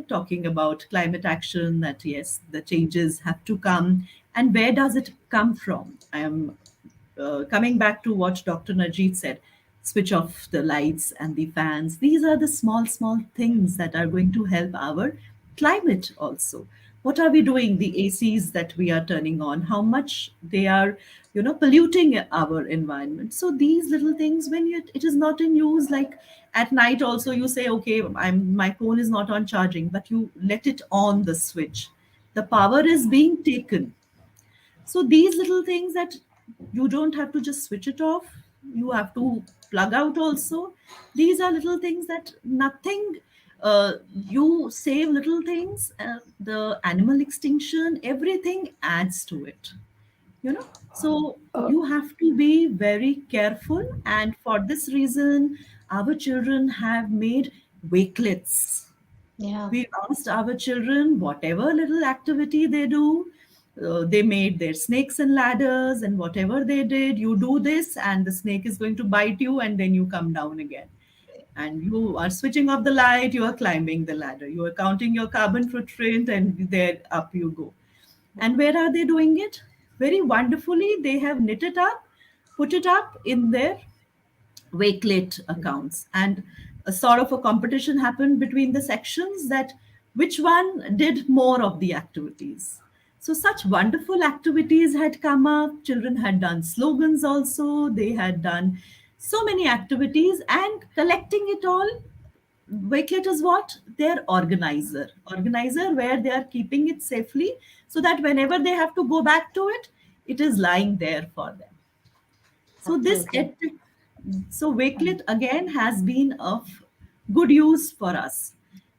talking about climate action, that yes, the changes have to come. And where does it come from? I am coming back to what Dr. Narjeet said, switch off the lights and the fans. These are the small things that are going to help our climate also. What are we doing? The ACs that we are turning on, how much they are, polluting our environment. So these little things, when it is not in use, like at night also you say, okay, my phone is not on charging, but you let it on the switch. The power is being taken. So these little things that you don't have to just switch it off, you have to plug out also. These are little things that nothing, you save little things, the animal extinction, everything adds to it, So Uh, you have to be very careful. And for this reason, our children have made wakelets. Yeah. We asked our children whatever little activity they do, they made their snakes and ladders, and whatever they did, you do this and the snake is going to bite you and then you come down again, and you are switching off the light, you are climbing the ladder, you are counting your carbon footprint, and there up you go. And where are they doing it? Very wonderfully, they have knit it up, put it up in their Wakelet accounts, and a sort of a competition happened between the sections, that which one did more of the activities. So such wonderful activities had come up. Children had done slogans also. They had done so many activities, and collecting it all. Wakelet is what? Their organizer, where they are keeping it safely, so that whenever they have to go back to it, it is lying there for them. So this Absolutely. so Wakelet again has been of good use for us,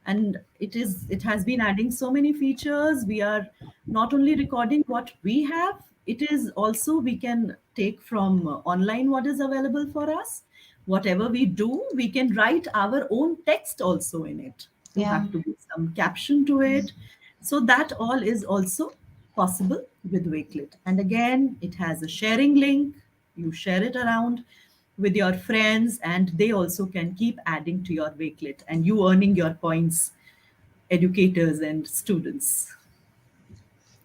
and it has been adding so many features. We are not only recording what we have, it is also we can take from online what is available for us. Whatever we do, we can write our own text also in it. You Yeah. have to put some caption to it. So that all is also possible with Wakelet. And again, it has a sharing link. You share it around with your friends, and they also can keep adding to your Wakelet, and you earning your points, educators and students.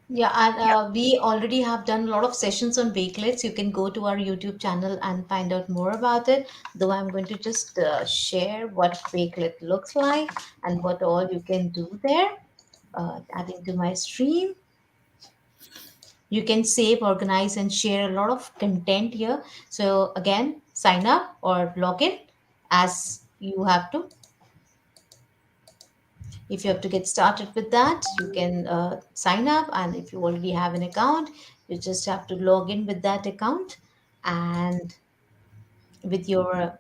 Yeah, and Yeah. we already have done a lot of sessions on Wakelets. You can go to our YouTube channel and find out more about it. Though I'm going to just share what Wakelet looks like and what all you can do there. Adding to my stream, you can save, organize, and share a lot of content here. So again, sign up or log in as you have to. If you have to get started with that, you can sign up, and if you already have an account, you just have to log in with that account, and with your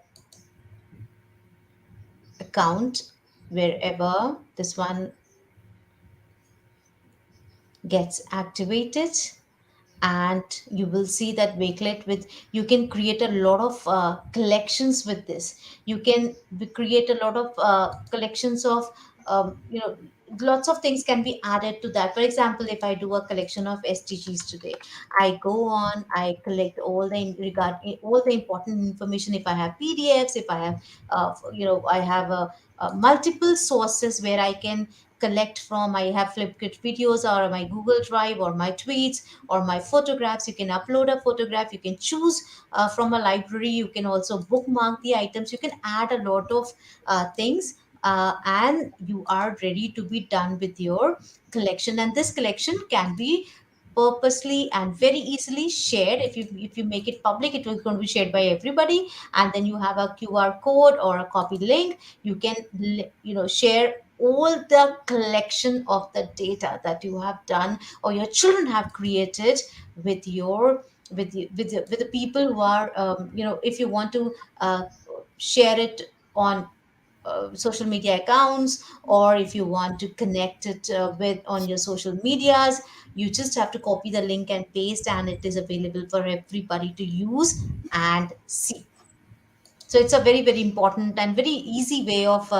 account, wherever this one gets activated, and you will see that Wakelet, with you can create a lot of collections with this. You can create a lot of collections of you know, lots of things can be added to that. For example, if I do a collection of SDGs today, I go on, I collect all the all the important information. If I have PDFs, if I have I have multiple sources where I can collect from. I have Flipgrid videos, or my Google Drive, or my tweets, or my photographs. You can upload a photograph, you can choose from a library, you can also bookmark the items, you can add a lot of things, and you are ready to be done with your collection. And this collection can be purposely and very easily shared. If you make it public, it will going to be shared by everybody. And then you have a QR code or a copy link. You can share all the collection of the data that you have done or your children have created with your with the people who are if you want to share it on social media accounts, or if you want to connect it with on your social medias, you just have to copy the link and paste, and it is available for everybody to use and see. So it's a very very important and very easy way of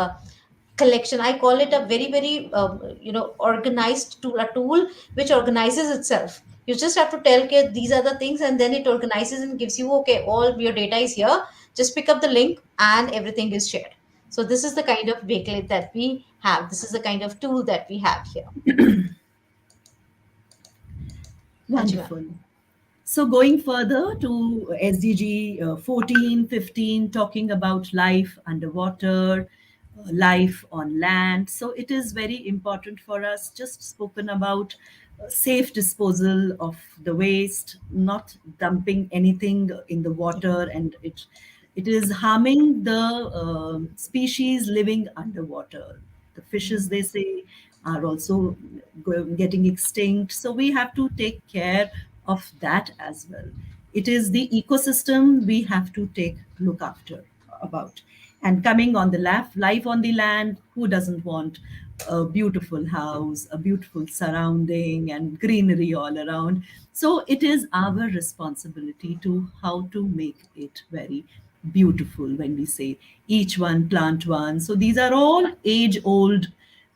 collection. I call it a very very organized tool, a tool which organizes itself. You just have to tell, okay, these are the things, and then it organizes and gives you, okay, all your data is here, just pick up the link and everything is shared. So this is the kind of Wakelet that we have. This is the kind of tool that we have here. Hanji ma'am. Wonderful. So going further to SDG 14, 15, talking about life underwater, life on land. So it is very important for us, just spoken about safe disposal of the waste, not dumping anything in the water, and it is harming the species living underwater. The fishes, they say, are also getting extinct. So we have to take care of that as well. It is the ecosystem we have to take look after about. And coming on the life on the land, who doesn't want a beautiful house, a beautiful surrounding, and greenery all around? So it is our responsibility to how to make it very beautiful. When we say each one plant one, so these are all age old,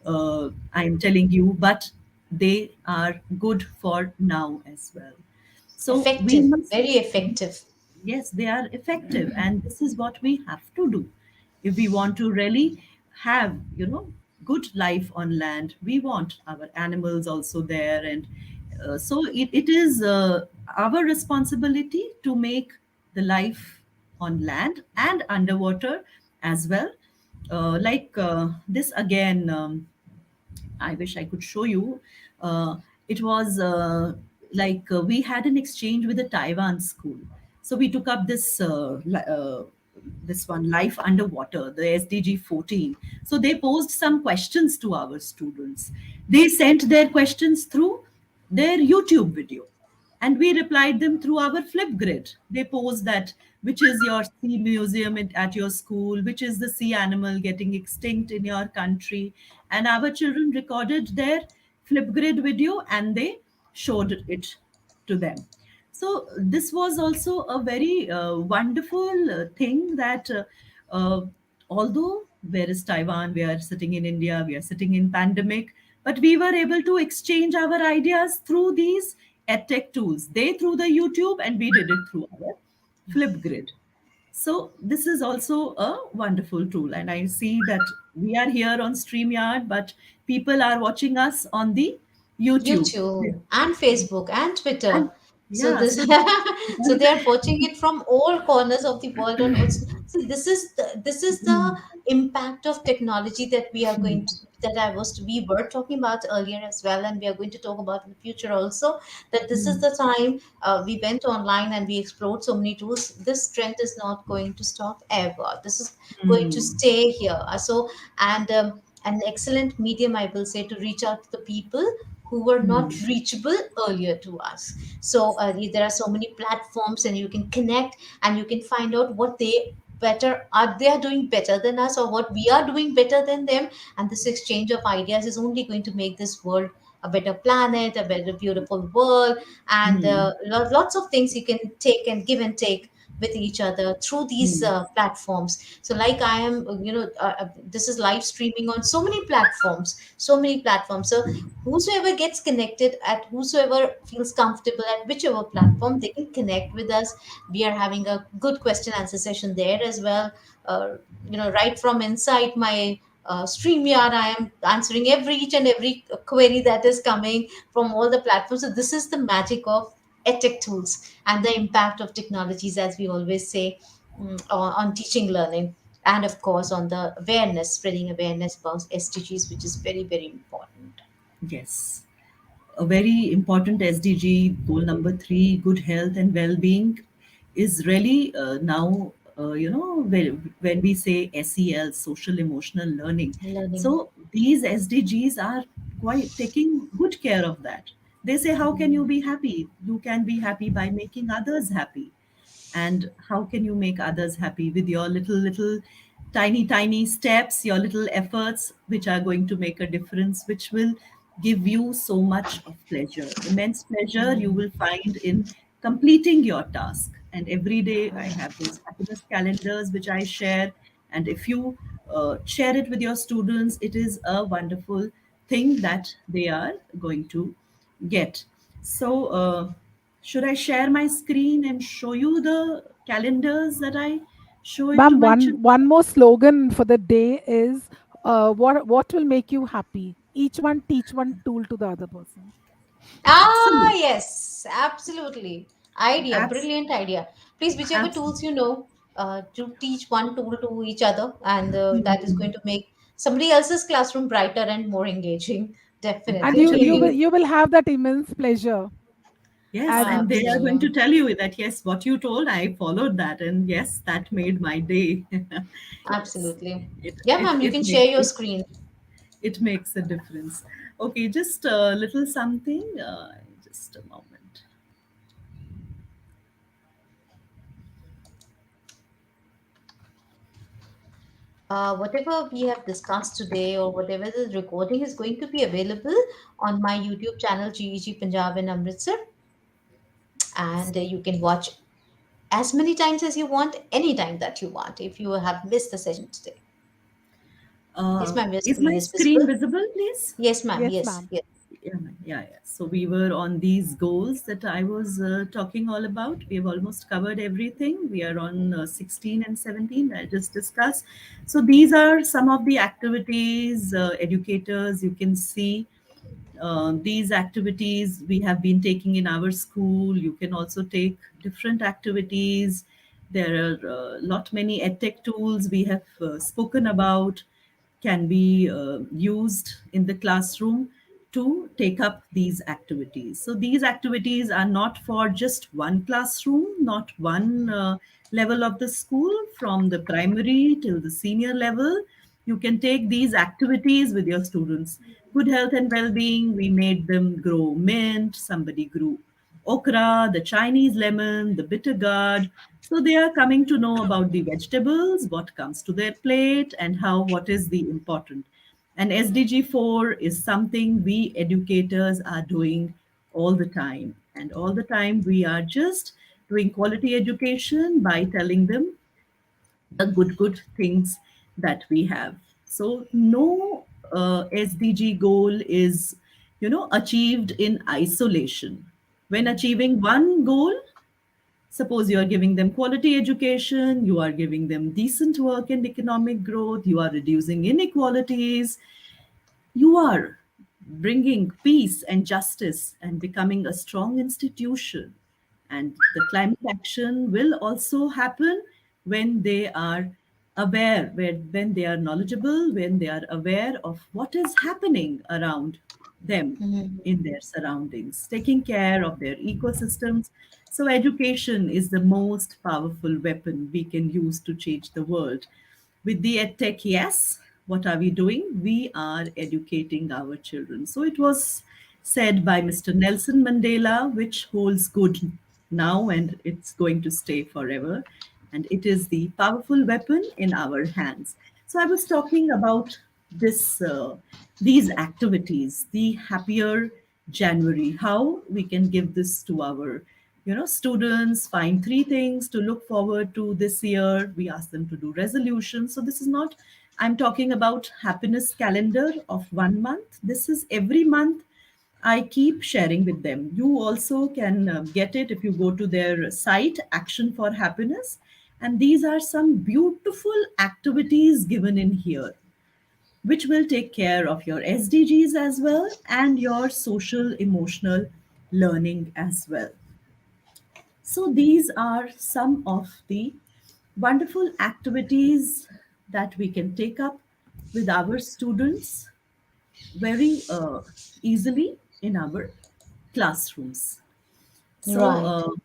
I am telling you, but they are good for now as well. So we Effective, must, very effective. yes, they are effective, and this is what we have to do if we want to really have, good life on land. We want our animals also there, and so it is our responsibility to make the life on land and underwater as well. This again. I wish I could show you. It was we had an exchange with a Taiwan school. So we took up this one, life underwater, the SDG 14. So they posed some questions to our students. They sent their questions through their YouTube video, and we replied them through our Flipgrid. They posed that which is your sea museum at your school, which is the sea animal getting extinct in your country, and our children recorded their Flipgrid video and they showed it to them. So this was also a very wonderful thing that uh, although where is Taiwan, we are sitting in India, we are sitting in pandemic, But we were able to exchange our ideas through these edtech tools. They through the YouTube, and we did it through our Flipgrid. So this is also a wonderful tool. And I see that we are here on StreamYard, but people are watching us on the YouTube. YouTube and Facebook and Twitter. And So yeah, this, so so they are watching it from all corners of the world. On also, see, this is the impact of technology that we are going to that I was we were talking about earlier as well, and we are going to talk about in the future also. That this is the time we went online and we explored so many tools. This trend is not going to stop ever. This is going to mm, stay here. So and an excellent medium, I will say, to reach out to the people who were not mm, reachable earlier to us. So there are so many platforms, and you can connect and you can find out what they are doing better than us, or what we are doing better than them. And this exchange of ideas is only going to make this world a better planet, a better, beautiful world, and mm, lots of things you can take and give and take with each other through these mm, platforms. So like I am, this is live streaming on so many platforms, so many platforms. So whosoever gets connected at whosoever feels comfortable at whichever platform, they can connect with us. We are having a good question answer session there as well. Right from inside my StreamYard, I am answering every each and every query that is coming from all the platforms. So this is the magic of edtech tools and the impact of technologies, as we always say, on teaching, learning, and of course on the awareness, spreading awareness about SDGs, which is very, very important. yes. A very important SDG, goal number 3, good health and well-being, is really now, when we say SEL, social emotional learning. Learning. So these SDGs are quite taking good care of that. They say, how can you be happy? You can be happy by making others happy. And how can you make others happy with your little tiny steps, your little efforts, which are going to make a difference, which will give you so much of pleasure, immense pleasure you will find in completing your task. And every day I have those happiness calendars which I share, and if you share it with your students, it is a wonderful thing that they are going to get. So should I share my screen and show you the calendars that I show it to Ma'am, my one children? more slogan for the day is what will make you happy? Each one teach one tool to the other person. Ah, Absolutely. yes, absolutely. Idea, Abs- brilliant idea. Please, whichever absolutely. tools you know, to teach one tool to each other, and that is Hmm. going to make somebody else's classroom brighter and more engaging. And Definitely. you Totally. will you will have that immense pleasure. Yes, And and they are going to Absolutely. tell you that, yes, what you told, I followed that. And yes, that made my day. Yes, Absolutely. it, Yeah, it, ma'am, you it can share makes your it, screen. it makes a difference. Okay, just a little something. Just a moment. Whatever we have discussed today, or whatever the recording, is going to be available on my YouTube channel, GEG Punjab and Amritsar, and you can watch as many times as you want, anytime that you want, if you have missed the session today. Yes, ma'am, your Is screen my is visible. screen visible, please? Yes, ma'am. yes, Yes, ma'am. yes. Yeah, yeah. So we were on these goals that I was talking all about. We've almost covered everything. We are on 16 and 17. I just discussed. So these are some of the activities, educators, you can see these activities we have been taking in our school. You can also take different activities. There are lot many edtech tools we have spoken about, can be used in the classroom to take up these activities. So these activities are not for just one classroom, not one level of the school, from the primary till the senior level. You can take these activities with your students. Good health and well-being, we made them grow mint, somebody grew okra, the Chinese lemon, the bitter gourd. So they are coming to know about the vegetables, what comes to their plate, and how what is the important. And SDG 4 is something we educators are doing all the time. And all the time we are just doing quality education by telling them the good things that we have. So no SDG goal is, achieved in isolation. When achieving one goal, suppose you are giving them quality education, you are giving them decent work and economic growth, you are reducing inequalities, you are bringing peace and justice and becoming a strong institution. And the climate action will also happen when they are aware, when they are knowledgeable, when they are aware of what is happening around them Mhm. in their surroundings, taking care of their ecosystems. So, education is the most powerful weapon we can use to change the world. With the edtech, yes, what are we doing? We are educating our children. So it was said by Mr. Nelson Mandela, which holds good now and it's going to stay forever. And it is the powerful weapon in our hands. So I was talking about these activities, the happier January, how we can give this to our students, find three things to look forward to this year. We ask them to do resolutions. So this is not, I'm talking about happiness calendar of 1 month. This is every month I keep sharing with them. You also can get it if you go to their site, Action for Happiness. And these are some beautiful activities given in here, which will take care of your SDGs as well and your social emotional learning as well. So, these are some of the wonderful activities that we can take up with our students very easily in our classrooms. So, Right.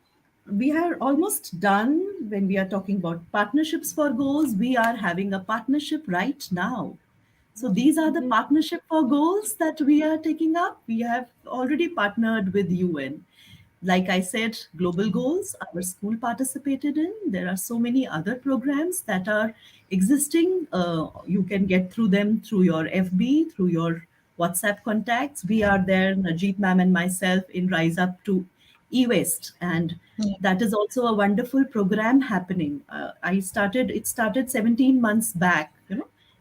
we are almost done when we are talking about partnerships for goals. We are having a partnership right now. So these are the partnership for goals that we are taking up. We have already partnered with UN. Like I said, global goals, our school participated in. There are so many other programs that are existing. You can get through them through your FB, through your WhatsApp contacts. We are there, Narjeet ma'am and myself, in Rise Up to E-Waste. And Yeah. that is also a wonderful program happening. It started 17 months back,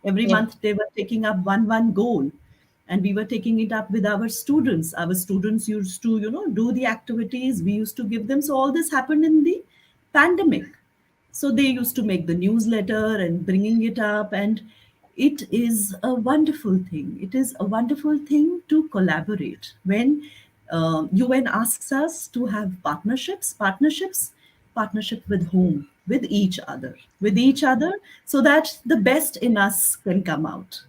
every Yeah. month they were taking up one goal, and we were taking it up with our students used to do the activities we used to give them. So all this happened in the pandemic. So they used to make the newsletter and bringing it up, and it is a wonderful thing. It is a wonderful thing to collaborate when UN asks us to have partnership with whom? With each other, so that the best in us can come out.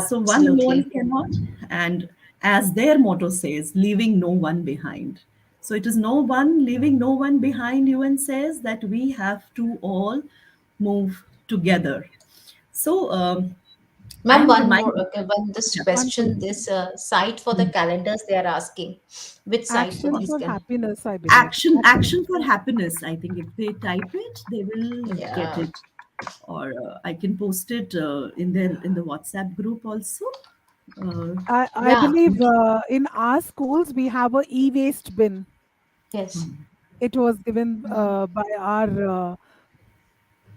So one alone Absolutely. cannot, and as their motto says, leaving no one behind. So it is no one leaving no one behind. UN says that we have to all move together. So I Ma'am, am one more, reminded. okay, one this Yeah. One question, question. this site for the calendars they are asking. Which site for Action these for can? happiness, I believe. Action for happiness. I think if they type it, they will get Yeah. it, or I can post it in the WhatsApp group also. Uh, I Yeah. believe in our schools we have a e-waste bin. Yes. It was given by our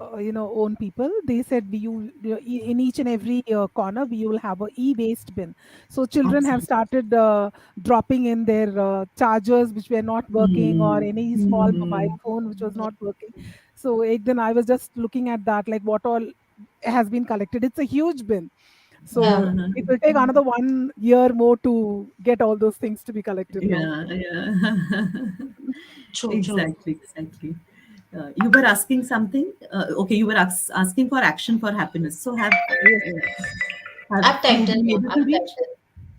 own people. They said in each and every corner we will have a e-waste bin. So children have awesome. started dropping in their chargers which were not working, or Hmm. any small Hmm. mobile phone which was not working. So then I was just looking at that, like what all has been collected. It's a huge bin. So Yeah. Uh-huh. it will take another 1 year more to get all those things to be collected now. Yeah, yeah. True, true. Exactly. You were asking something. Okay, you were asking for action for happiness. So Yes. have I've you typed in, been ma'am. able to I've reach? typed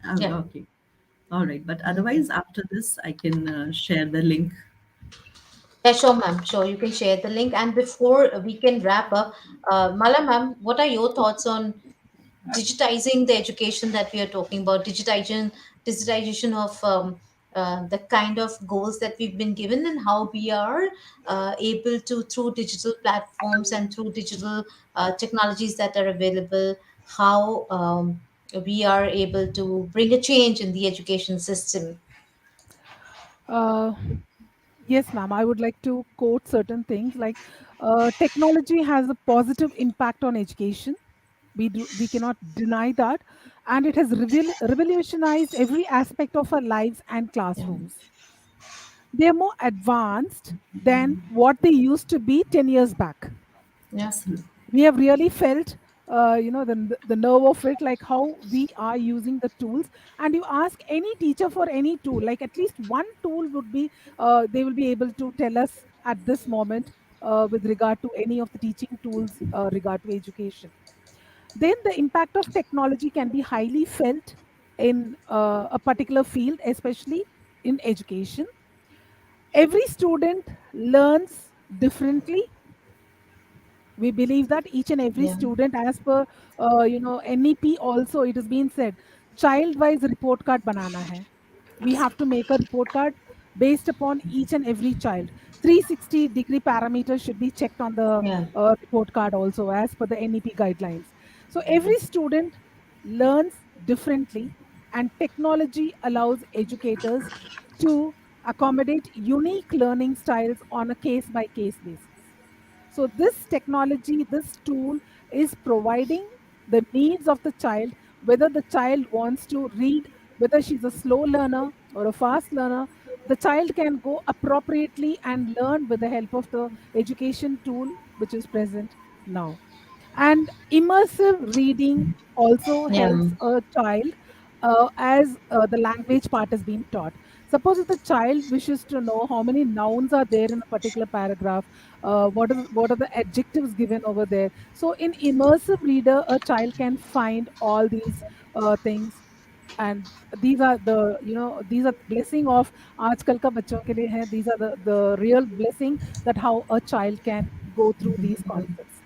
in. Yeah. Okay, all right. But otherwise, after this, I can share the link. Yeah, sure, ma'am. Sure, you can share the link. And before we can wrap up, Mala, ma'am, what are your thoughts on digitizing the education that we are talking about? Digitization of the kind of goals that we've been given, and how we are able to, through digital platforms and through digital technologies that are available, how we are able to bring a change in the education system. Uh, yes, ma'am. I would like to quote certain things like technology has a positive impact on education, We cannot deny that. And it has revolutionized every aspect of our lives and Yeah. classrooms. They are more advanced than what they used to be 10 years back. Yeah. Absolutely. We have really felt the nerve of it, like how we are using the tools. And you ask any teacher for any tool, like at least one tool would be, they will be able to tell us at this moment, with regard to any of the teaching tools, regard to education. Then the impact of technology can be highly felt in a particular field, especially in education. Every student learns differently. We believe that each and every Yeah. student, as per NEP also, it has been said, child wise report card banana hai. We have to make a report card based upon each and every child. 360-degree parameters should be checked on the Yeah. report card also, as per the NEP guidelines. So every student learns differently, and technology allows educators to accommodate unique learning styles on a case by case basis. So this technology, this tool is providing the needs of the child, whether the child wants to read, whether she's a slow learner or a fast learner, the child can go appropriately and learn with the help of the education tool which is present now. And immersive reading also Yeah. helps a child, as the language part has been taught. Suppose if the child wishes to know how many nouns are there in a particular paragraph, what are the adjectives given over there. So in immersive reader, a child can find all these things. And these are blessing of आजकल का बच्चों के लिए है. These are the real blessing, that how a child can go through these concepts.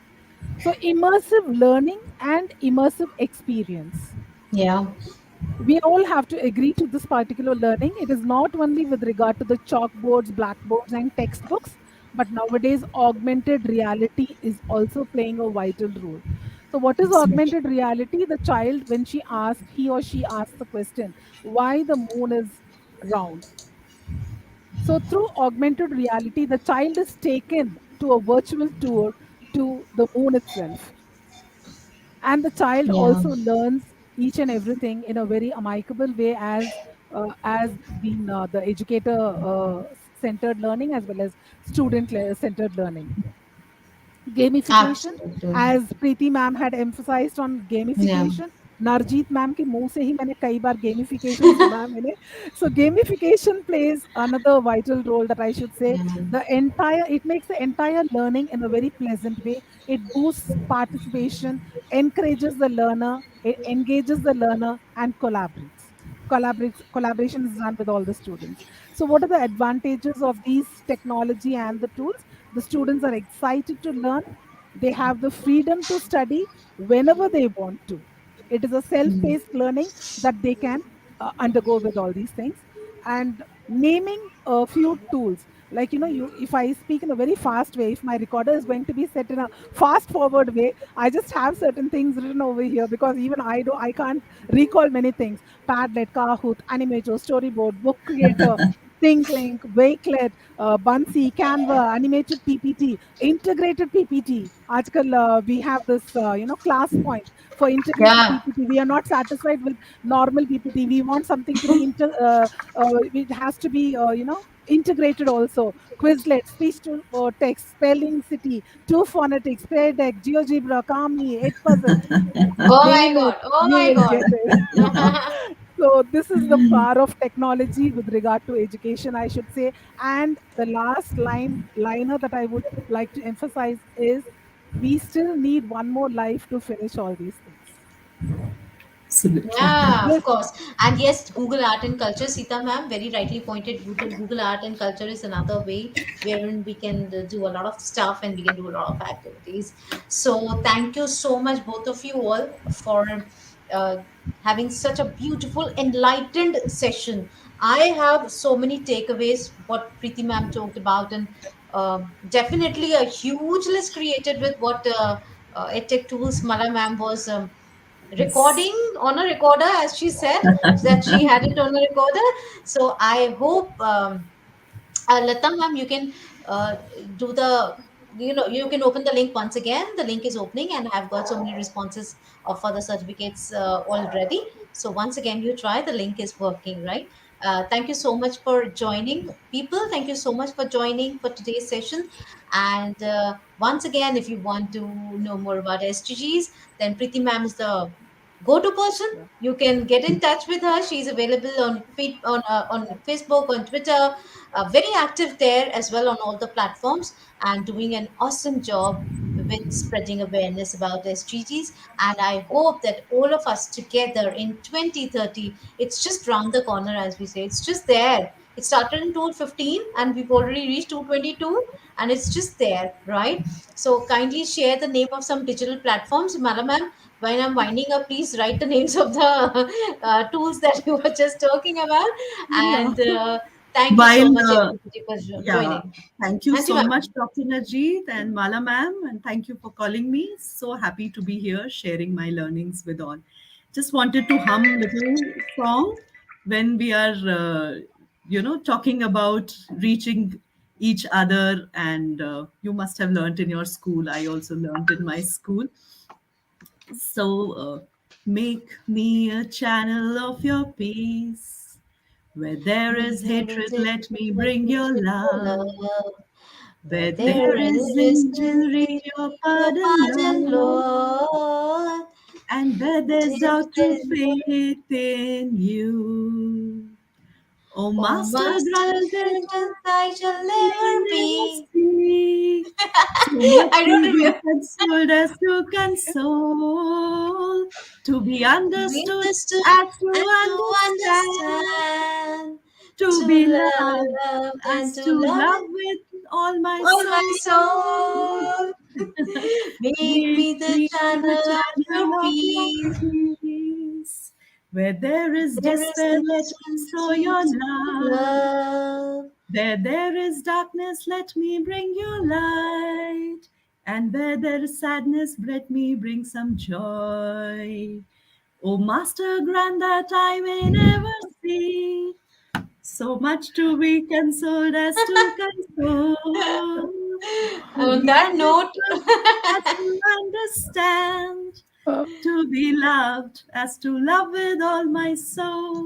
So immersive learning and immersive experience, Yeah. we all have to agree to this particular learning. It is not only with regard to the chalkboards, blackboards, and textbooks, but nowadays augmented reality is also playing a vital role. So, what is Absolutely. augmented reality? The child, when he or she asks the question, why the moon is round. So, through augmented reality, the child is taken to a virtual tour to the moon itself, and the child Yeah. also learns each and everything in a very amicable way, as being the educator centered learning as well as student centered learning. Gamification, Absolutely. as Preeti ma'am had emphasized on Yeah. gamification. Narjeet ma'am के मुंह से ही मैंने कई बार gamification सुना है मैंने. So gamification plays another vital role, that I should say. Yeah. It makes the entire learning in a very pleasant way. It boosts participation, encourages the learner, it engages the learner, and collaboration is done with all the students. So what are the advantages of these technology and the tools? The students are excited to learn. They have the freedom to study whenever they want to. It is a self-paced learning that they can undergo with all these things. And naming a few tools, like if I speak in a very fast way, if my recorder is going to be set in a fast forward way, I just have certain things written over here, because even I can't recall many things. Padlet, Kahoot, Animator, Storyboard, Book Creator, ThinkLink, Wakelet, Bunsey, Canva, animated PPT, integrated PPT. Ajkal, we have this, class point for integrated Yeah. PPT. We are not satisfied with normal PPT. We want something to be it has to be, integrated also. Quizlet, speech to text, spelling city, two phonetics, Pear Deck, GeoGebra, Kami, 8 puzzle. Oh my Name it, God. Oh you my will get God. it. So this is the power of technology with regard to education, I should say. And the last liner that I would like to emphasize is, we still need one more life to finish all these things. Absolutely. Yeah, of Yes. course. And yes, Google Art and Culture, Sita ma'am very rightly pointed. Google Art and Culture is another way wherein we can do a lot of stuff and we can do a lot of activities. So thank you so much, both of you all, for uh, having such a beautiful, enlightened session. I have so many takeaways, what Preeti ma'am talked about, and definitely a huge list created with what EdTech Tools Mala ma'am was. Yes. Recording on a recorder, as she said that she had it on a recorder. So I hope Lata ma'am, you can uh, do the you can open the link once again. The link is opening, and I've got so many responses for the certificates already. So once again, you try. The link is working, right? Thank you so much for joining, people. Thank you so much for joining for today's session. And once again, if you want to know more about SDGs, then Preeti ma'am is the go-to person. Yeah. You can get in touch with her. She's available on Facebook, on Twitter, very active there as well on all the platforms, and doing an awesome job with spreading awareness about SDGs. And I hope that all of us together in 2030, it's just round the corner, as we say, it's just there. It started in 2015 and we've already reached 222, and it's just there, right? So kindly share the name of some digital platforms. Mala ma'am, when I'm winding up, please write the names of the tools that you were just talking about. Yeah. And thank you so While much, everybody, for Yeah, joining. thank you Thank you, so ma'am. much, Dr. Narjeet and Mala ma'am, and thank you for calling me. So happy to be here sharing my learnings with all. Just wanted to hum little song when we are, talking about reaching each other, and you must have learnt in your school. I also learnt in my school. So make me a channel of your peace. Where there Where is there is hatred, hate, let me let bring me your bring your love. love. Where Where there there is is injury, injury, your your pardon, pardon, Lord. Lord. And where there's Till doubt, to then, faith in you. O oh Master, Master, grant that vengeance I shall I may never never be. see. So much I to don't be remember. consoled as to console, to be We understood understood as to and to understand, understand, to to be loved love and as to to love love with all my all my soul. soul. Make Make me the me the channel of your channel of your peace. peace. Where there is There is despair, let me distance, sow sweet your love. love. Where there is darkness, let me bring you light. And where there is sadness, let me bring some joy. O Master, grant that I may never see so much to be consoled as to console, to On be that note, understood as to understand, Uh, to be loved as to love with all my soul.